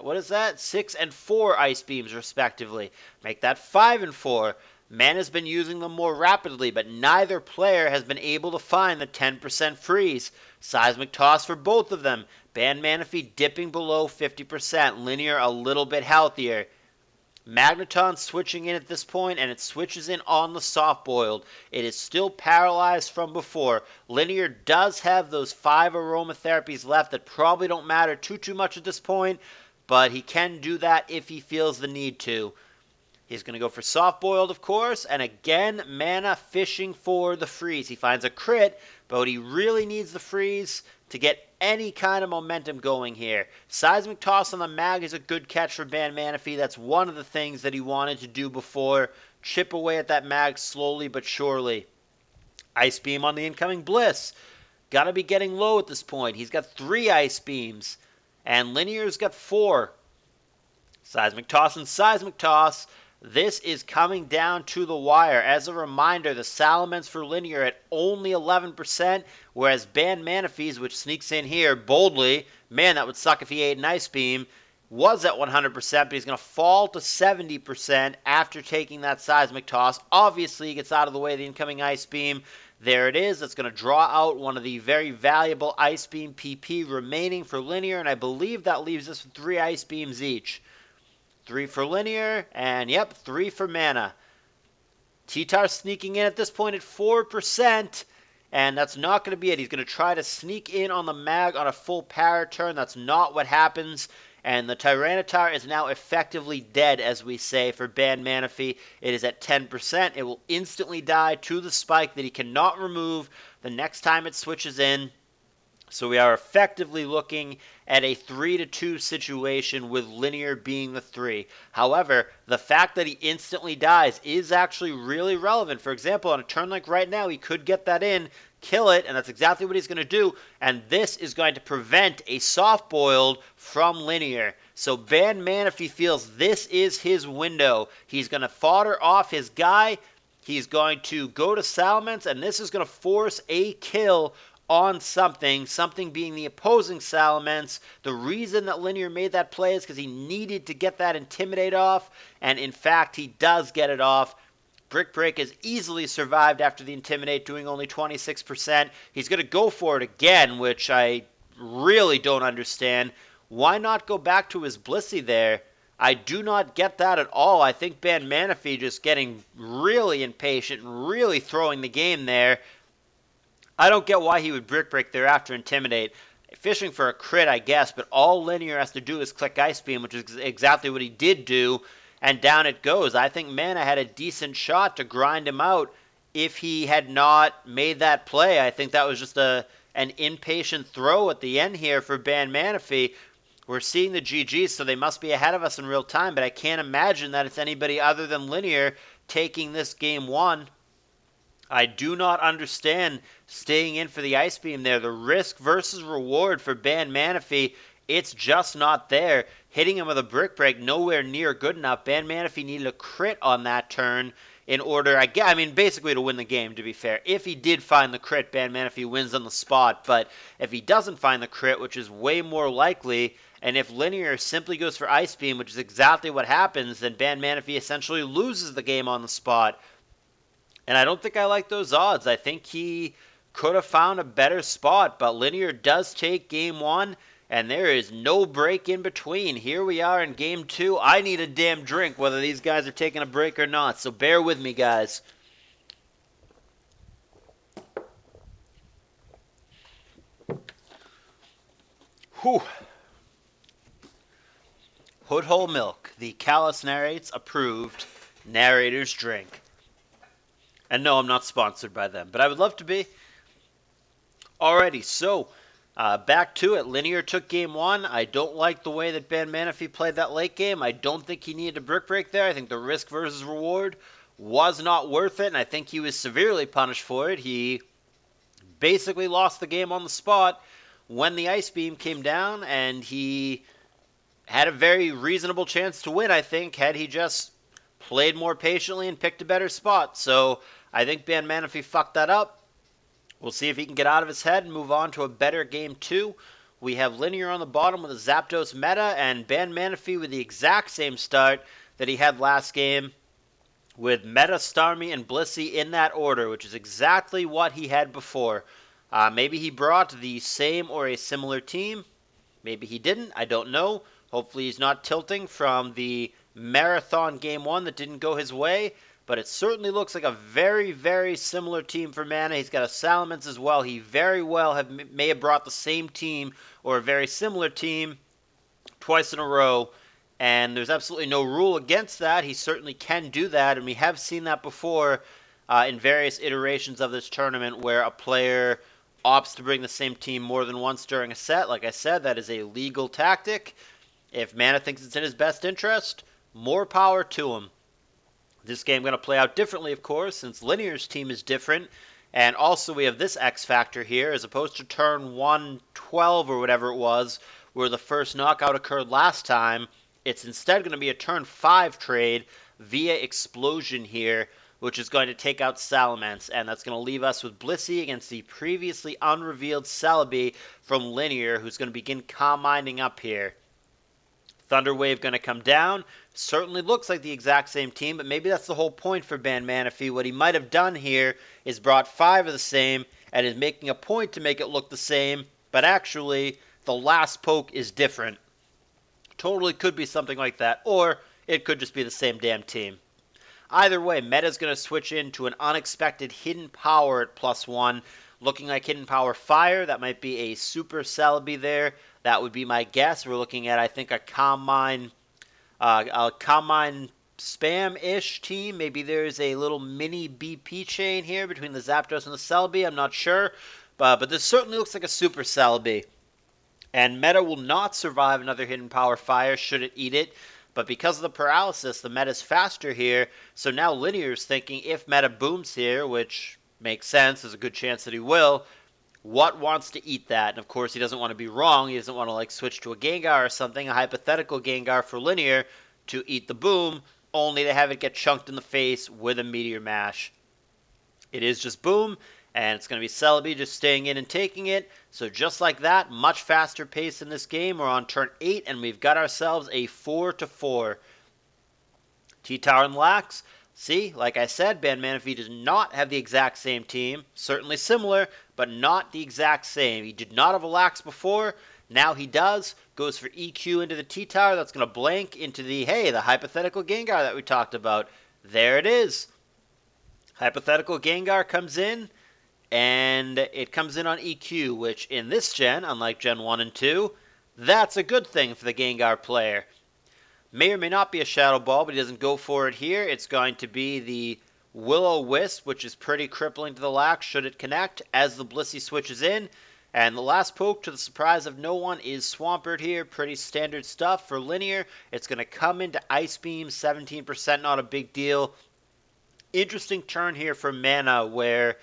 what is that? 6 and 4 Ice Beams, respectively. Make that 5 and 4. Mana's been using them more rapidly, but neither player has been able to find the 10% freeze. Seismic Toss for both of them. Manaphy dipping below 50%. Linear a little bit healthier. Magneton switching in at this point, and it switches in on the soft-boiled. It is still paralyzed from before. Linear does have those 5 aromatherapies left that probably don't matter too much at this point, but he can do that if he feels the need to. He's going to go for soft-boiled, of course, and again, Mana fishing for the freeze. He finds a crit, but he really needs the freeze to get any kind of momentum going here. Seismic Toss on the Mag is a good catch for Manaphy. That's one of the things that he wanted to do before. Chip away at that Mag slowly but surely. Ice Beam on the incoming Bliss. Gotta be getting low at this point. He's got 3 Ice Beams, and Linear's got 4. Seismic Toss and Seismic Toss. This is coming down to the wire. As a reminder, the Salamence for Linear at only 11%, whereas Manaphy's, which sneaks in here boldly, man, that would suck if he ate an Ice Beam, was at 100%, but he's going to fall to 70% after taking that Seismic Toss. Obviously, he gets out of the way of the incoming Ice Beam. There it is. That's going to draw out one of the very valuable Ice Beam PP remaining for Linear, and I believe that leaves us with 3 Ice Beams each. 3 for Linear, and yep, 3 for Mana. T-Tar sneaking in at this point at 4%, and that's not going to be it. He's going to try to sneak in on the Mag on a full power turn. That's not what happens, and the Tyranitar is now effectively dead, as we say, for Manaphy. It is at 10%. It will instantly die to the spike that he cannot remove the next time it switches in. So we are effectively looking at a 3-2 situation with Linear being the 3. However, the fact that he instantly dies is actually really relevant. For example, on a turn like right now, he could get that in, kill it, and that's exactly what he's going to do. And this is going to prevent a soft-boiled from Linear. So Manaphy feels this is his window. He's going to fodder off his guy. He's going to go to Salamence, and this is going to force a kill on something being the opposing Salamence. The reason that Linear made that play is because he needed to get that Intimidate off, and in fact, he does get it off. Brick Break has easily survived after the Intimidate, doing only 26%. He's going to go for it again, which I really don't understand. Why not go back to his Blissey there? I do not get that at all. I think Manaphy just getting really impatient and really throwing the game there. I don't get why he would Brick Break there after Intimidate. Fishing for a crit, I guess, but all Linear has to do is click Ice Beam, which is exactly what he did do, and down it goes. I think Mana had a decent shot to grind him out if he had not made that play. I think that was just an impatient throw at the end here for Manaphy. We're seeing the GGs, so they must be ahead of us in real time, but I can't imagine that it's anybody other than Linear taking this game 1. I do not understand staying in for the Ice Beam there. The risk versus reward for Manaphy, it's just not there. Hitting him with a Brick Break, nowhere near good enough. Manaphy needed a crit on that turn in order, I mean, basically to win the game, to be fair. If he did find the crit, Manaphy wins on the spot. But if he doesn't find the crit, which is way more likely, and if Linear simply goes for Ice Beam, which is exactly what happens, then Manaphy essentially loses the game on the spot. And I don't think I like those odds. I think he could have found a better spot, but Linear does take game 1, and there is no break in between. Here we are in game 2. I need a damn drink, whether these guys are taking a break or not, so bear with me, guys. Whew. Hood Hole Milk, the CALLOUS narrates, approved, narrator's drink. And no, I'm not sponsored by them, but I would love to be. Alrighty, so back to it. Linear took game 1. I don't like the way that Manaphy played that late game. I don't think he needed a Brick Break there. I think the risk versus reward was not worth it, and I think he was severely punished for it. He basically lost the game on the spot when the Ice Beam came down, and he had a very reasonable chance to win, I think, had he just played more patiently and picked a better spot. So I think Ben Manaphy fucked that up. We'll see if he can get out of his head and move on to a better game 2. We have Linear on the bottom with a Zapdos meta, and Ben Manaphy with the exact same start that he had last game, with Meta, Starmie, and Blissey in that order, which is exactly what he had before. Maybe he brought the same or a similar team. Maybe he didn't. I don't know. Hopefully he's not tilting from the Marathon Game 1 that didn't go his way. But it certainly looks like a very, very similar team for Mana. He's got a Salamence as well. He very well may have brought the same team or a very similar team twice in a row. And there's absolutely no rule against that. He certainly can do that. And we have seen that before in various iterations of this tournament where a player opts to bring the same team more than once during a set. Like I said, that is a legal tactic. If Mana thinks it's in his best interest, more power to him. This game going to play out differently, of course, since Linear's team is different. And also we have this X factor here, as opposed to turn 112 or whatever it was, where the first knockout occurred last time. It's instead going to be a turn 5 trade via Explosion here, which is going to take out Salamence, and that's going to leave us with Blissey against the previously unrevealed Celebi from Linear, who's going to begin Calm Minding up here. Thunder Wave going to come down. Certainly looks like the exact same team, but maybe that's the whole point for Ben Manaphy. What he might have done here is brought 5 of the same and is making a point to make it look the same, but actually the last poke is different. Totally could be something like that, or it could just be the same damn team. Either way, Meta's going to switch into an unexpected Hidden Power at +1, looking like Hidden Power Fire. That might be a Super Celebi there. That would be my guess. We're looking at, I think, a Calm Mind spam-ish team. Maybe there's a little mini BP chain here between the Zapdos and the Celebi. I'm not sure. But this certainly looks like a Super Celebi. And Meta will not survive another Hidden Power Fire should it eat it. But because of the paralysis, the Meta's faster here. So now Linear's thinking if Meta booms here, which makes sense, there's a good chance that he will, what wants to eat that? And of course, he doesn't want to be wrong. He doesn't want to like switch to a Gengar or something, a hypothetical Gengar for Linear to eat the boom, only to have it get chunked in the face with a Meteor Mash. It is just boom, and it's going to be Celebi just staying in and taking it. So just like that, much faster pace in this game. We're on turn 8, and we've got ourselves a 4-4. T-Tower and Lax. See, like I said, Ben Manaphy does not have the exact same team. Certainly similar, but not the exact same. He did not have a Lax before. Now he does. Goes for EQ into the T-Tower. That's going to blank into the hypothetical Gengar that we talked about. There it is. Hypothetical Gengar comes in, and it comes in on EQ, which in this gen, unlike Gen 1 and 2, that's a good thing for the Gengar player. May or may not be a Shadow Ball, but he doesn't go for it here. It's going to be the Will-O-Wisp, which is pretty crippling to the Lax should it connect, as the Blissey switches in. And the last poke, to the surprise of no one, is Swampert here. Pretty standard stuff for Linear. It's going to come into Ice Beam, 17%, not a big deal. Interesting turn here for Mana, where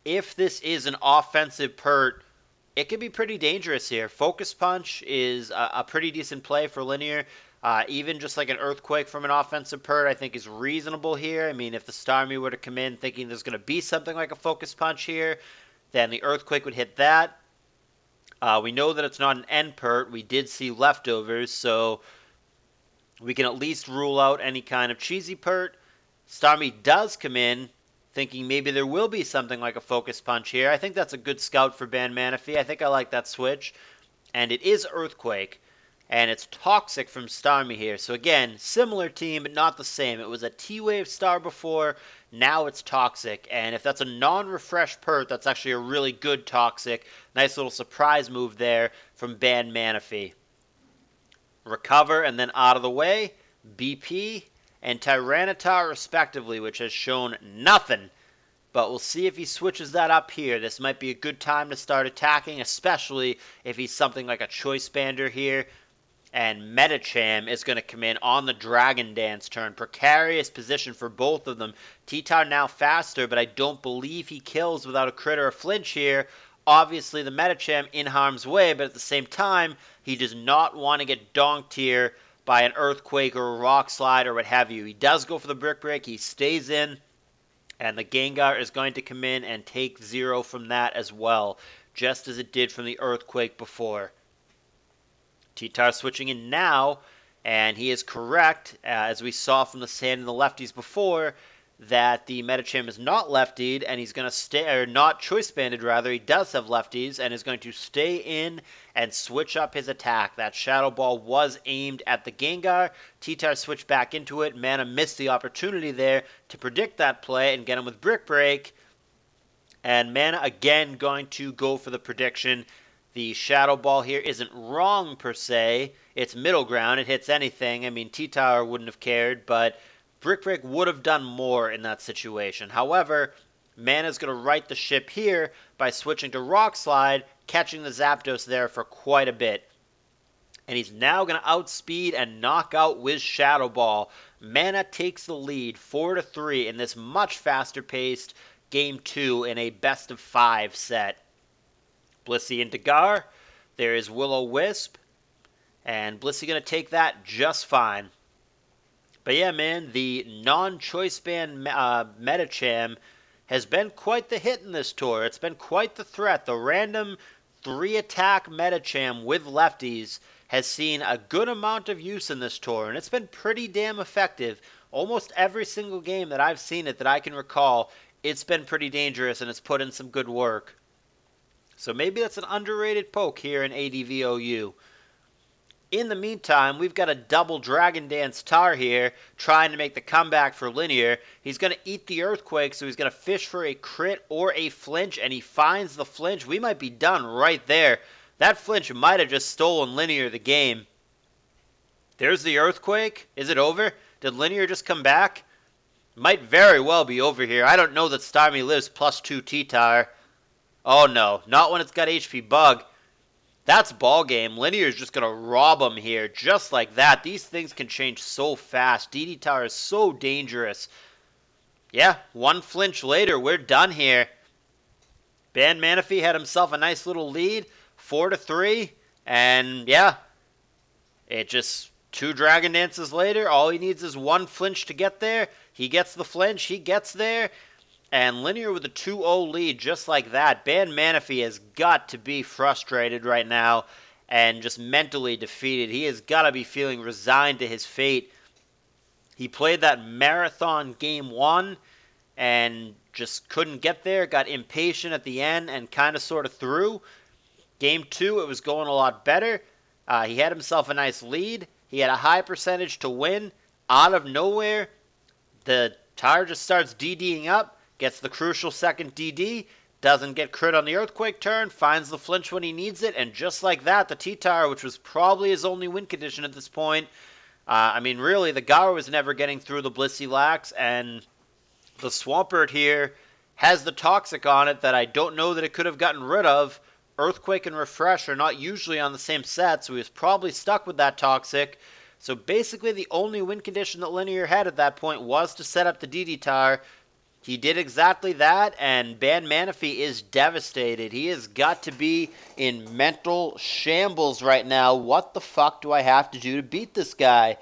if this is an offensive pert, it could be pretty dangerous here. Focus Punch is a pretty decent play for Linear. Even just like an Earthquake from an offensive pert, I think is reasonable here. I mean, if the Starmie were to come in thinking there's going to be something like a Focus Punch here, then the Earthquake would hit that. We know that it's not an end pert. We did see leftovers, so we can at least rule out any kind of cheesy pert. Starmie does come in thinking maybe there will be something like a Focus Punch here. I think that's a good scout for Ben Manaphy. I think I like that switch. And it is Earthquake. And it's Toxic from Starmie here. So again, similar team, but not the same. It was a T-Wave star before. Now it's Toxic. And if that's a non-refresh pert, that's actually a really good Toxic. Nice little surprise move there from Ben Manaphy. Recover and then out of the way. BP and Tyranitar respectively, which has shown nothing. But we'll see if he switches that up here. This might be a good time to start attacking, especially if he's something like a Choice Bander here. And Metacham is going to come in on the Dragon Dance turn. Precarious position for both of them. T-Tar now faster, but I don't believe he kills without a crit or a flinch here. Obviously, the Metacham in harm's way, but at the same time, he does not want to get donked here by an Earthquake or a Rock Slide or what have you. He does go for the Brick Break. He stays in. And the Gengar is going to come in and take 0 from that as well, just as it did from the Earthquake before. T-Tar switching in now, and he is correct, as we saw from the sand and the lefties before, that the Medicham is not leftied, and he's going to stay, or not choice banded rather, he does have lefties, and is going to stay in and switch up his attack. That Shadow Ball was aimed at the Gengar. T-Tar switched back into it. Mana missed the opportunity there to predict that play and get him with Brick Break. And Mana again going to go for the prediction. The Shadow Ball here isn't wrong per se. It's middle ground. It hits anything. I mean, T-Tower wouldn't have cared, but Brick Break would have done more in that situation. However, Mana's going to right the ship here by switching to Rock Slide, catching the Zapdos there for quite a bit. And he's now going to outspeed and knock out with Shadow Ball. Mana takes the lead 4-3 in this much faster paced Game 2 in a best-of-5 set. Blissey into Gar. There is Will-O-Wisp. And Blissey going to take that just fine. But yeah, man, the non-choice band Medicham has been quite the hit in this tour. It's been quite the threat. The random 3-attack Medicham with lefties has seen a good amount of use in this tour, and it's been pretty damn effective. Almost every single game that I've seen it that I can recall, it's been pretty dangerous, and it's put in some good work. So maybe that's an underrated poke here in ADVOU. In the meantime, we've got a double Dragon Dance Tar here, trying to make the comeback for Linear. He's going to eat the Earthquake, so he's going to fish for a crit or a flinch, and he finds the flinch. We might be done right there. That flinch might have just stolen Linear the game. There's the Earthquake. Is it over? Did Linear just come back? Might very well be over here. I don't know that Starmie lives +2 T-Tar. Oh no, not when it's got HP Bug. That's ball game. Linear's just going to rob him here, just like that. These things can change so fast. DD Tower is so dangerous. Yeah, one flinch later, we're done here. Ban Manaphy had himself a nice little lead, 4-3, and yeah, it just 2 Dragon Dances later, all he needs is one flinch to get there. He gets the flinch, he gets there, and Linear with a 2-0 lead just like that. Ban Manaphy has got to be frustrated right now and just mentally defeated. He has got to be feeling resigned to his fate. He played that marathon game 1 and just couldn't get there, got impatient at the end and kind of sort of threw. Game 2, it was going a lot better. He had himself a nice lead. He had a high percentage to win. Out of nowhere, the Tar just starts DDing up, gets the crucial second DD, doesn't get crit on the Earthquake turn, finds the flinch when he needs it, and just like that, the T-Tar, which was probably his only win condition at this point, I mean, really, the Gaur was never getting through the Blissey Lax, and the Swampert here has the Toxic on it that I don't know that it could have gotten rid of. Earthquake and Refresh are not usually on the same set, so he was probably stuck with that Toxic. So basically the only win condition that Linear had at that point was to set up the DD Tar. He did exactly that, and Ban Manaphy is devastated. He has got to be in mental shambles right now. What the fuck do I have to do to beat this guy?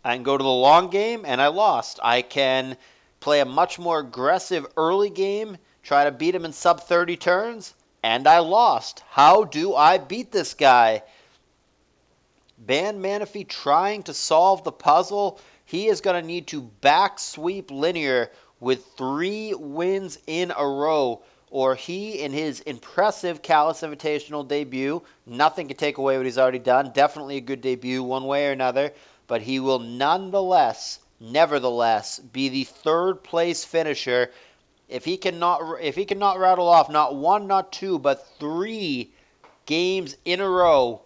I can go to the long game, and I lost. I can play a much more aggressive early game, try to beat him in sub-30 turns, and I lost. How do I beat this guy? Ban Manaphy trying to solve the puzzle. He is going to need to back sweep Linear with 3 wins in a row, or he, in his impressive CALLOUS Invitational debut, nothing can take away what he's already done. Definitely a good debut one way or another, but he will nonetheless, nevertheless, be the 3rd place finisher if he cannot rattle off not 1, not 2, but 3 games in a row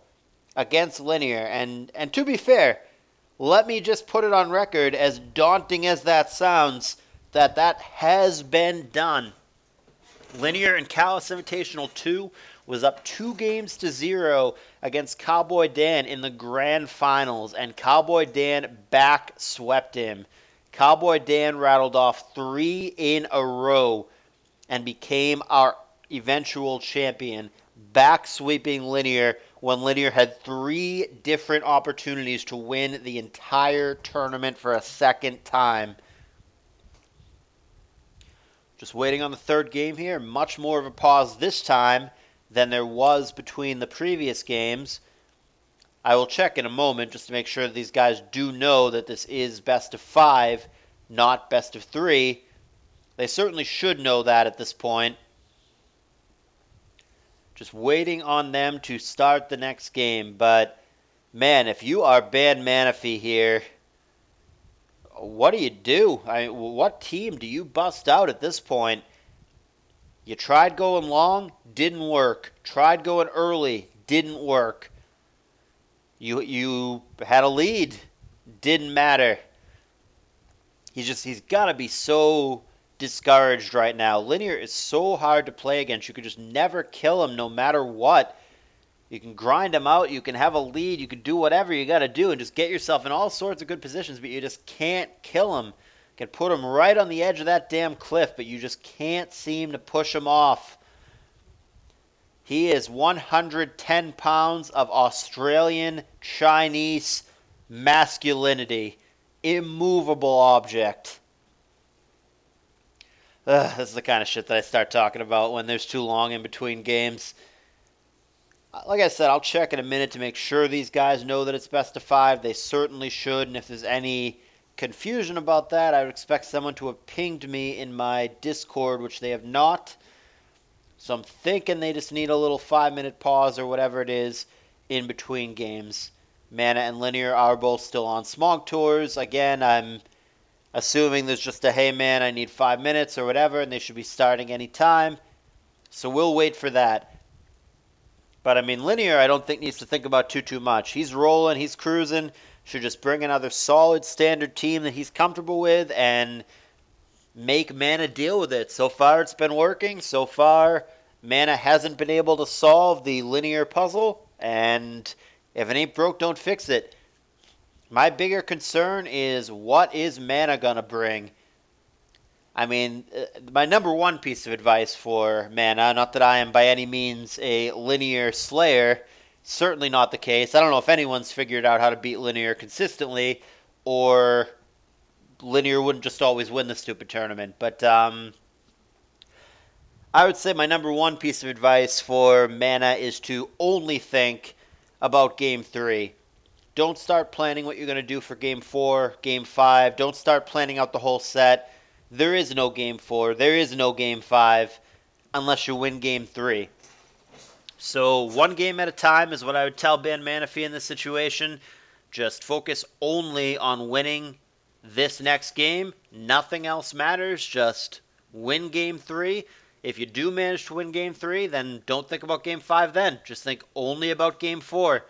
against Linear. And to be fair, let me just put it on record, as daunting as that sounds, that has been done. Linear in CALLOUS Invitational 2 was up 2-0 against Cowboy Dan in the grand finals, and Cowboy Dan back swept him. Cowboy Dan rattled off 3 in a row and became our eventual champion, back sweeping Linear when Linear had 3 different opportunities to win the entire tournament for a second time. Just waiting on the third game here. Much more of a pause this time than there was between the previous games. I will check in a moment just to make sure that these guys do know that this is best of 5, not best of 3. They certainly should know that at this point. Just waiting on them to start the next game. But, man, if you are banned Manaphy here, what do you do? What team do you bust out at this point? You tried going long, didn't work. Tried going early, didn't work. You had a lead, didn't matter. He's got to be so discouraged right now. Linear is so hard to play against. You could just never kill him no matter what. You can grind him out. You can have a lead. You can do whatever you got to do and just get yourself in all sorts of good positions, but you just can't kill him. You can put him right on the edge of that damn cliff, but you just can't seem to push him off. He is 110 pounds of Australian Chinese masculinity. Immovable object. This is the kind of shit that I start talking about when there's too long in between games. Like I said, I'll check in a minute to make sure these guys know that it's best of 5. They certainly should, and if there's any confusion about that, I would expect someone to have pinged me in my Discord, which they have not. So I'm thinking they just need a little 5-minute pause or whatever it is in between games. Mana and Linear are both still on Smog Tours. Again, I'm assuming there's just a, hey man, I need 5 minutes or whatever, and they should be starting any time. So we'll wait for that. But, I mean, Linear I don't think needs to think about too much. He's rolling, he's cruising, should just bring another solid standard team that he's comfortable with and make Mana deal with it. So far it's been working. So far Mana hasn't been able to solve the Linear puzzle, and if it ain't broke, don't fix it. My bigger concern is, what is Mana gonna bring? I mean, my number one piece of advice for Mana, not that I am by any means a Linear slayer, certainly not the case. I don't know if anyone's figured out how to beat Linear consistently, or Linear wouldn't just always win the stupid tournament. But I would say my number one piece of advice for Mana is to only think about Game 3. Don't start planning what you're going to do for Game 4, Game 5. Don't start planning out the whole set. There is no Game 4. There is no Game 5 unless you win Game 3. So one game at a time is what I would tell Ben Manaphy in this situation. Just focus only on winning this next game. Nothing else matters. Just win Game 3. If you do manage to win Game 3, then don't think about Game 5 then. Just think only about Game 4.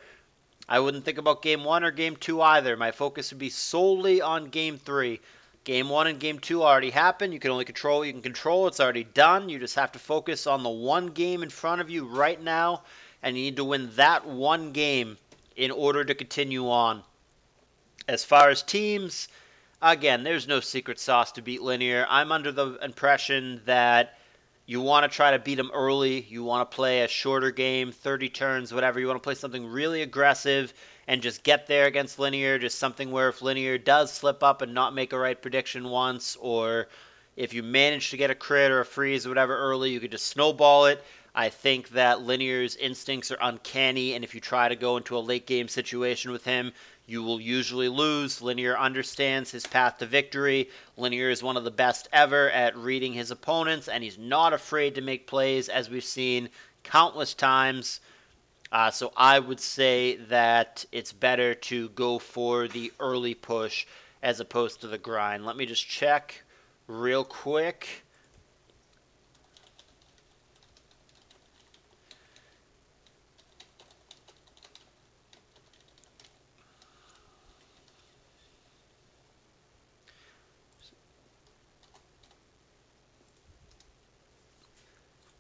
I wouldn't think about Game 1 or Game 2 either. My focus would be solely on Game 3. Game 1 and Game 2 already happened. You can only control what you can control. It's already done. You just have to focus on the one game in front of you right now, and you need to win that one game in order to continue on. As far as teams, again, there's no secret sauce to beat Linear. I'm under the impression that you want to try to beat them early. You want to play a shorter game, 30 turns, whatever. You want to play something really aggressive and just get there against Linear. Just something where if Linear does slip up and not make a right prediction once, or if you manage to get a crit or a freeze or whatever early, you could just snowball it. I think that Linear's instincts are uncanny, and if you try to go into a late game situation with him, you will usually lose. Linear understands his path to victory. Linear is one of the best ever at reading his opponents, and he's not afraid to make plays, as we've seen countless times. So I would say that it's better to go for the early push as opposed to the grind. Let me just check real quick.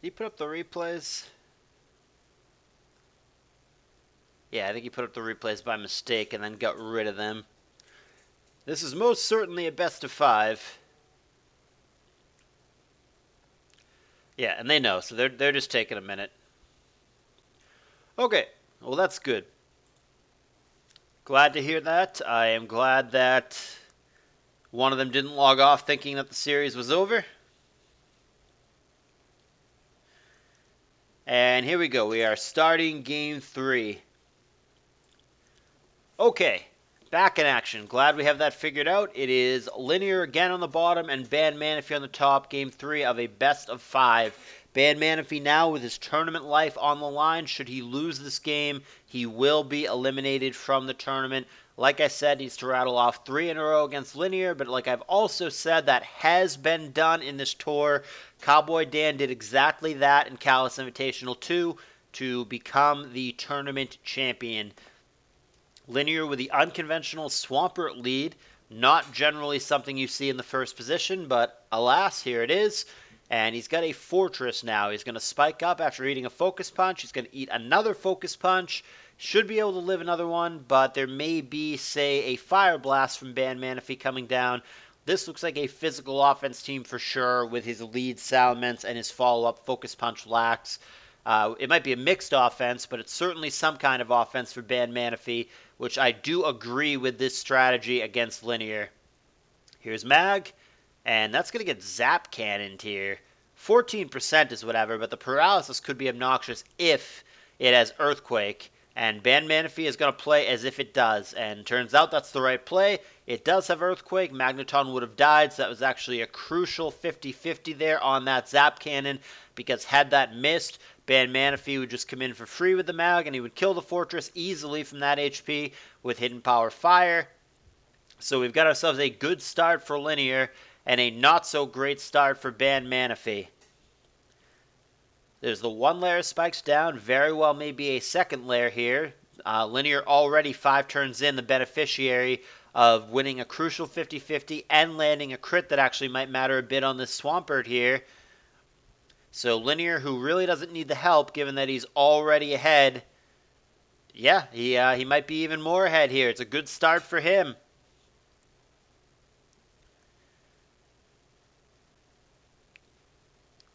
Did he put up the replays? Yeah, I think he put up the replays by mistake and then got rid of them. This is most certainly a best of 5. Yeah, and they know, so they're just taking a minute. Okay, well that's good. Glad to hear that. I am glad that one of them didn't log off thinking that the series was over. And here we go. We are starting game 3. Okay, back in action. Glad we have that figured out. It is Linear again on the bottom and Ban Manaphy on the top. Game 3 of a best of 5. Ban Manaphy now with his tournament life on the line. Should he lose this game, he will be eliminated from the tournament. Like I said, needs to rattle off 3 in a row against Linear, but like I've also said, that has been done in this tour. Cowboy Dan did exactly that in CALLOUS Invitational 2 to become the tournament champion. Linear with the unconventional Swampert lead, not generally something you see in the first position, but alas, here it is. And he's got a Fortress now. He's going to spike up after eating a Focus Punch. He's going to eat another Focus Punch. Should be able to live another one, but there may be, say, a Fire Blast from Ban Manaphy coming down. This looks like a physical offense team for sure, with his lead Salamence and his follow-up Focus Punch Lax. It might be a mixed offense, but it's certainly some kind of offense for Ban Manaphy, which I do agree with this strategy against Linear. Here's Mag, and that's going to get Zap Cannoned here. 14% is whatever, but the paralysis could be obnoxious if it has Earthquake. And Ban Manaphy is going to play as if it does. And turns out that's the right play. It does have Earthquake. Magneton would have died, so that was actually a crucial 50-50 there on that Zap Cannon. Because had that missed, Ban Manaphy would just come in for free with the Mag, and he would kill the Fortress easily from that HP with Hidden Power Fire. So we've got ourselves a good start for Linear, and a not-so-great start for Ban Manaphy. There's the one layer spikes down. Very well may be a second layer here. Linear already 5 turns in, the beneficiary of winning a crucial 50-50 and landing a crit that actually might matter a bit on this Swampert here. So Linear, who really doesn't need the help, given that he's already ahead. Yeah, he might be even more ahead here. It's a good start for him.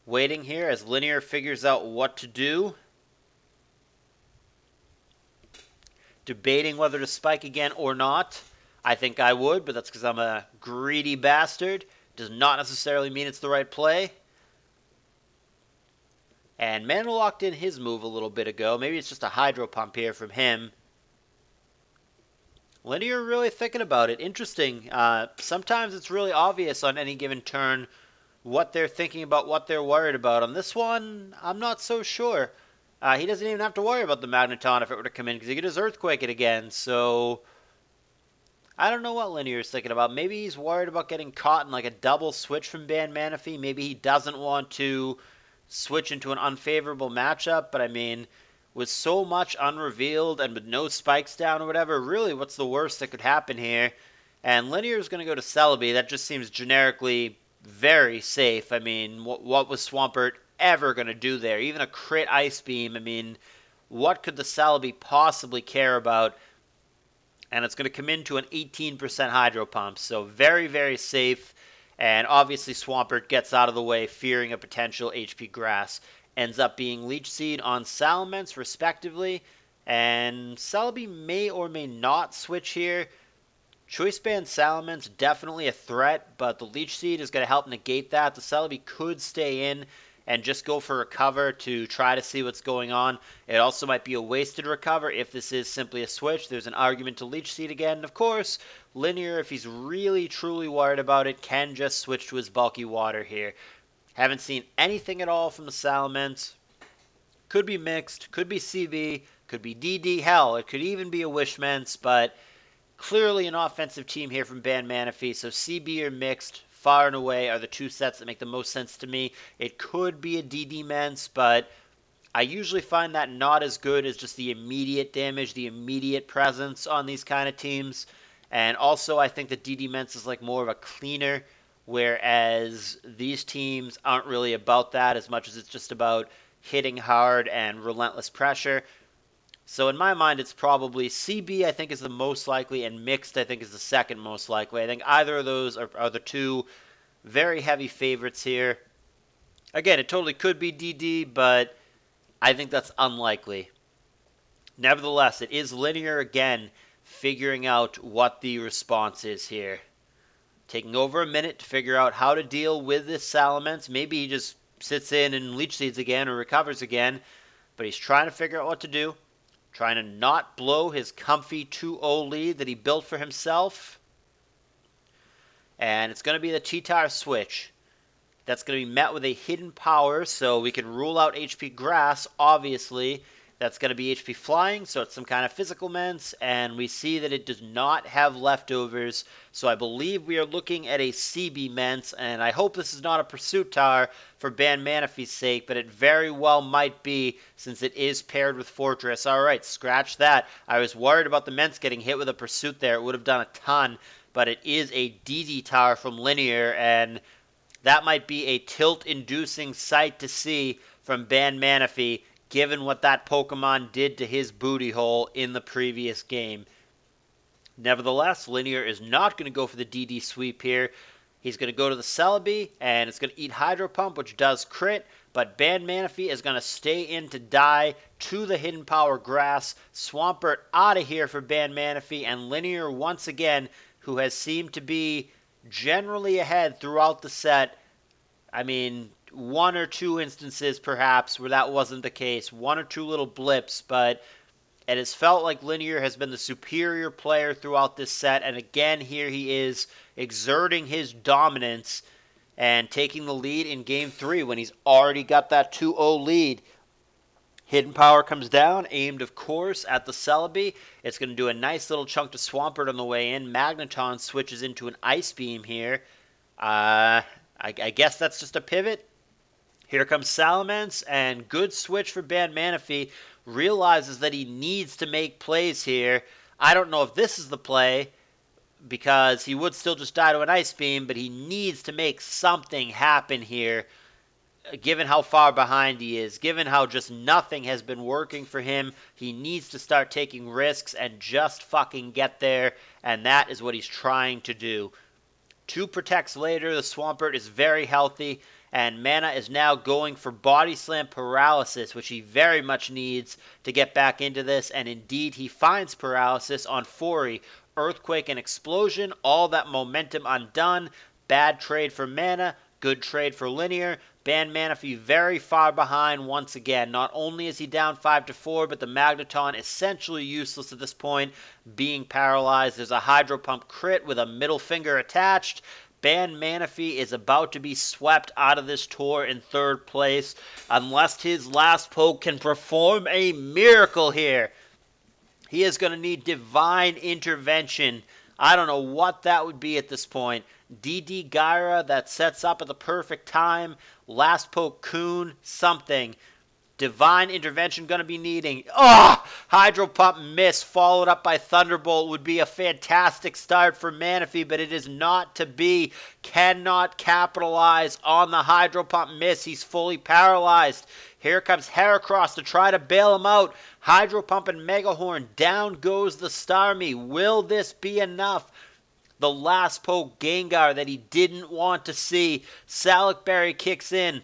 Waiting here as Linear figures out what to do. Debating whether to spike again or not. I think I would, but that's because I'm a greedy bastard. Does not necessarily mean it's the right play. And Mana locked in his move a little bit ago. Maybe it's just a Hydro Pump here from him. Linear really thinking about it. Interesting. Sometimes it's really obvious on any given turn what they're thinking about, what they're worried about. On this one, I'm not so sure. He doesn't even have to worry about the Magneton if it were to come in, because he could just Earthquake it again. So I don't know what Linear's thinking about. Maybe he's worried about getting caught in like a double switch from Ban Manaphy. Maybe he doesn't want to switch into an unfavorable matchup. But I mean, with so much unrevealed and with no spikes down or whatever, really what's the worst that could happen here? And Linear's going to go to Celebi. That just seems generically very safe. I mean, what was Swampert ever going to do there? Even a crit Ice Beam, I mean, what could the Celebi possibly care about? And it's going to come into an 18% Hydro Pump, so very, very safe. And obviously Swampert gets out of the way, fearing a potential HP Grass. Ends up being Leech Seed on Salamence, respectively. And Celebi may or may not switch here. Choice Band Salamence, definitely a threat, but the Leech Seed is going to help negate that. The Celebi could stay in and just go for Recover to try to see what's going on. It also might be a wasted Recover if this is simply a switch. There's an argument to Leech Seed again. And of course, Linear, if he's really truly worried about it, can just switch to his Bulky Water here. Haven't seen anything at all from the Salamence. Could be mixed, could be CB, could be DD, hell, it could even be a Wishmance, but clearly an offensive team here from Ban Manaphy, so CB or mixed, far and away, are the two sets that make the most sense to me. It could be a DD-Mence, but I usually find that not as good as just the immediate damage, the immediate presence on these kind of teams. And also, I think that DD-Mence is like more of a cleaner, whereas these teams aren't really about that as much as it's just about hitting hard and relentless pressure. So in my mind, it's probably CB, I think, is the most likely, and Mixed, I think, is the second most likely. I think either of those are the two very heavy favorites here. Again, it totally could be DD, but I think that's unlikely. Nevertheless, it is Linear again, figuring out what the response is here. Taking over a minute to figure out how to deal with this Salamence. Maybe he just sits in and Leech Seeds again or recovers again. but he's trying to figure out what to do, trying to not blow his comfy 2-0 lead that he built for himself. And it's going to be the T-Tire switch. That's going to be met with a hidden power, so we can rule out HP Grass, obviously. That's going to be HP Flying, so it's some kind of physical ments, and we see that it does not have leftovers, so I believe we are looking at a CB ments, and I hope this is not a Pursuit Tower for Ban Manaphy's sake, but it very well might be, since it is paired with Fortress. Alright, scratch that. I was worried about the ments getting hit with a Pursuit there. It would have done a ton, but it is a DD Tower from Linear, and that might be a tilt-inducing sight to see from Ban Manaphy, given what that Pokemon did to his booty hole in the previous game. Nevertheless, Linear is not going to go for the DD sweep here. He's going to go to the Celebi, and it's going to eat Hydro Pump, which does crit, but Ban Manaphy is going to stay in to die to the Hidden Power Grass. Swampert out of here for Ban Manaphy, and Linear once again, who has seemed to be generally ahead throughout the set. I mean, one or two instances perhaps where that wasn't the case, one or two little blips, but it has felt like Linear has been the superior player throughout this set, and again here he is exerting his dominance and taking the lead in Game 3 when he's already got that 2-0 lead. Hidden Power comes down, aimed, of course, at the Celebi. It's going to do a nice little chunk to Swampert on the way in. Magneton switches into an Ice Beam here. I guess that's just a pivot. Here comes Salamence, and good switch for Ban Manaphy. Realizes that he needs to make plays here. I don't know if this is the play, because he would still just die to an Ice Beam, but he needs to make something happen here, given how far behind he is, given how just nothing has been working for him. He needs to start taking risks and just fucking get there, and that is what he's trying to do. 2 protects later, the Swampert is very healthy, and Mana is now going for Body Slam Paralysis, which he very much needs to get back into this, and indeed he finds Paralysis on Fori. Earthquake and Explosion, all that momentum undone. Bad trade for Mana, good trade for Linear. Ban Manaphy very far behind once again. Not only is he down 5-4, but the Magneton essentially useless at this point, being paralyzed. There's a Hydro Pump crit with a middle finger attached. Ban Manaphy is about to be swept out of this tour in 3rd place, unless his last poke can perform a miracle here. He is going to need divine intervention. I don't know what that would be at this point. DD Gyra that sets up at the perfect time. Last poke Coon, something. Divine intervention going to be needing. Oh! Hydro Pump miss followed up by Thunderbolt would be a fantastic start for Manaphy, but it is not to be. Cannot capitalize on the Hydro Pump miss. He's fully paralyzed. Here comes Heracross to try to bail him out. Hydro Pump and Mega Horn. Down goes the Starmie. Will this be enough? The last poke Gengar that he didn't want to see. Salic Berry kicks in.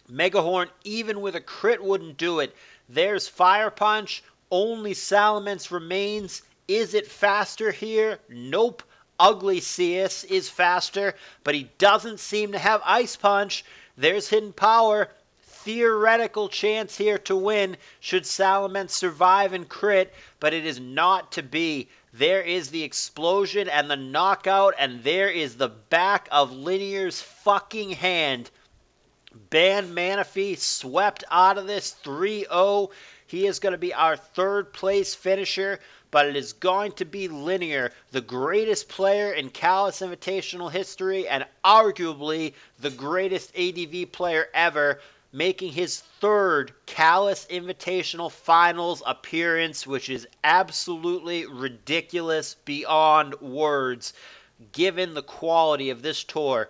Mega Horn, even with a crit, wouldn't do it. There's Fire Punch. Only Salamence remains. Is it faster here? Nope. Ugly Seus is faster, but he doesn't seem to have Ice Punch. There's Hidden Power. Theoretical chance here to win should Salamence survive and crit, but it is not to be. There is the explosion and the knockout, and there is the back of Linear's fucking hand. Ban Manaphy swept out of this 3-0. He is going to be our 3rd place finisher, but it is going to be Linear, the greatest player in CALLOUS Invitational history, and arguably the greatest ADV player ever, making his 3rd CALLOUS Invitational Finals appearance, which is absolutely ridiculous beyond words, given the quality of this tour.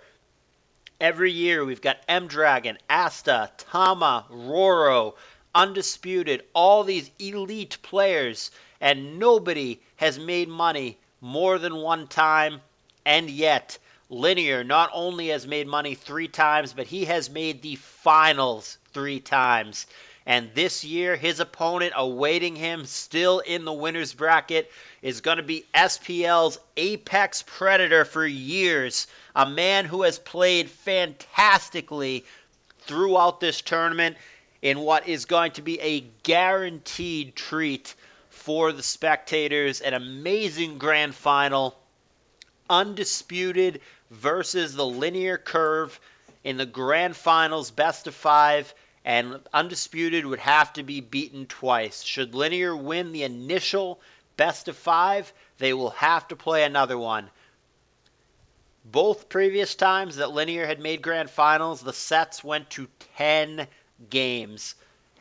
Every year we've got M-Dragon, Asta, Tama, Roro, Undisputed, all these elite players, and nobody has made money more than one time, and yet Linear not only has made money 3 times, but he has made the finals 3 times. And this year, his opponent awaiting him still in the winner's bracket is going to be SPL's apex predator for years. A man who has played fantastically throughout this tournament. in what is going to be a guaranteed treat for the spectators. An amazing grand final. Undisputed versus the Linear Curve in the grand finals, best of 5, and Undisputed would have to be beaten twice. Should Linear win the initial best of 5, they will have to play another one. Both previous times that Linear had made grand finals, the sets went to 10 games.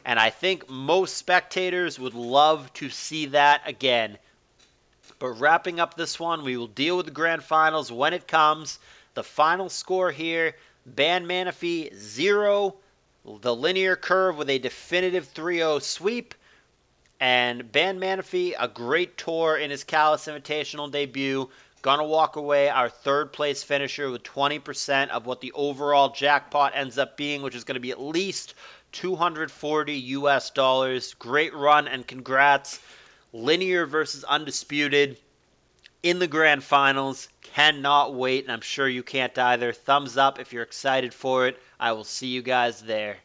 And I think most spectators would love to see that again. But wrapping up this one, we will deal with the grand finals when it comes. The final score here, Band Manaphy 0, the Linear Curve with a definitive 3-0 sweep. And Band Manaphy, a great tour in his CALLOUS Invitational debut. Gonna walk away our third place finisher with 20% of what the overall jackpot ends up being, which is going to be at least $240 US. Great run and congrats. Linear versus Undisputed in the grand finals. Cannot wait, and I'm sure you can't either. Thumbs up if you're excited for it. I will see you guys there.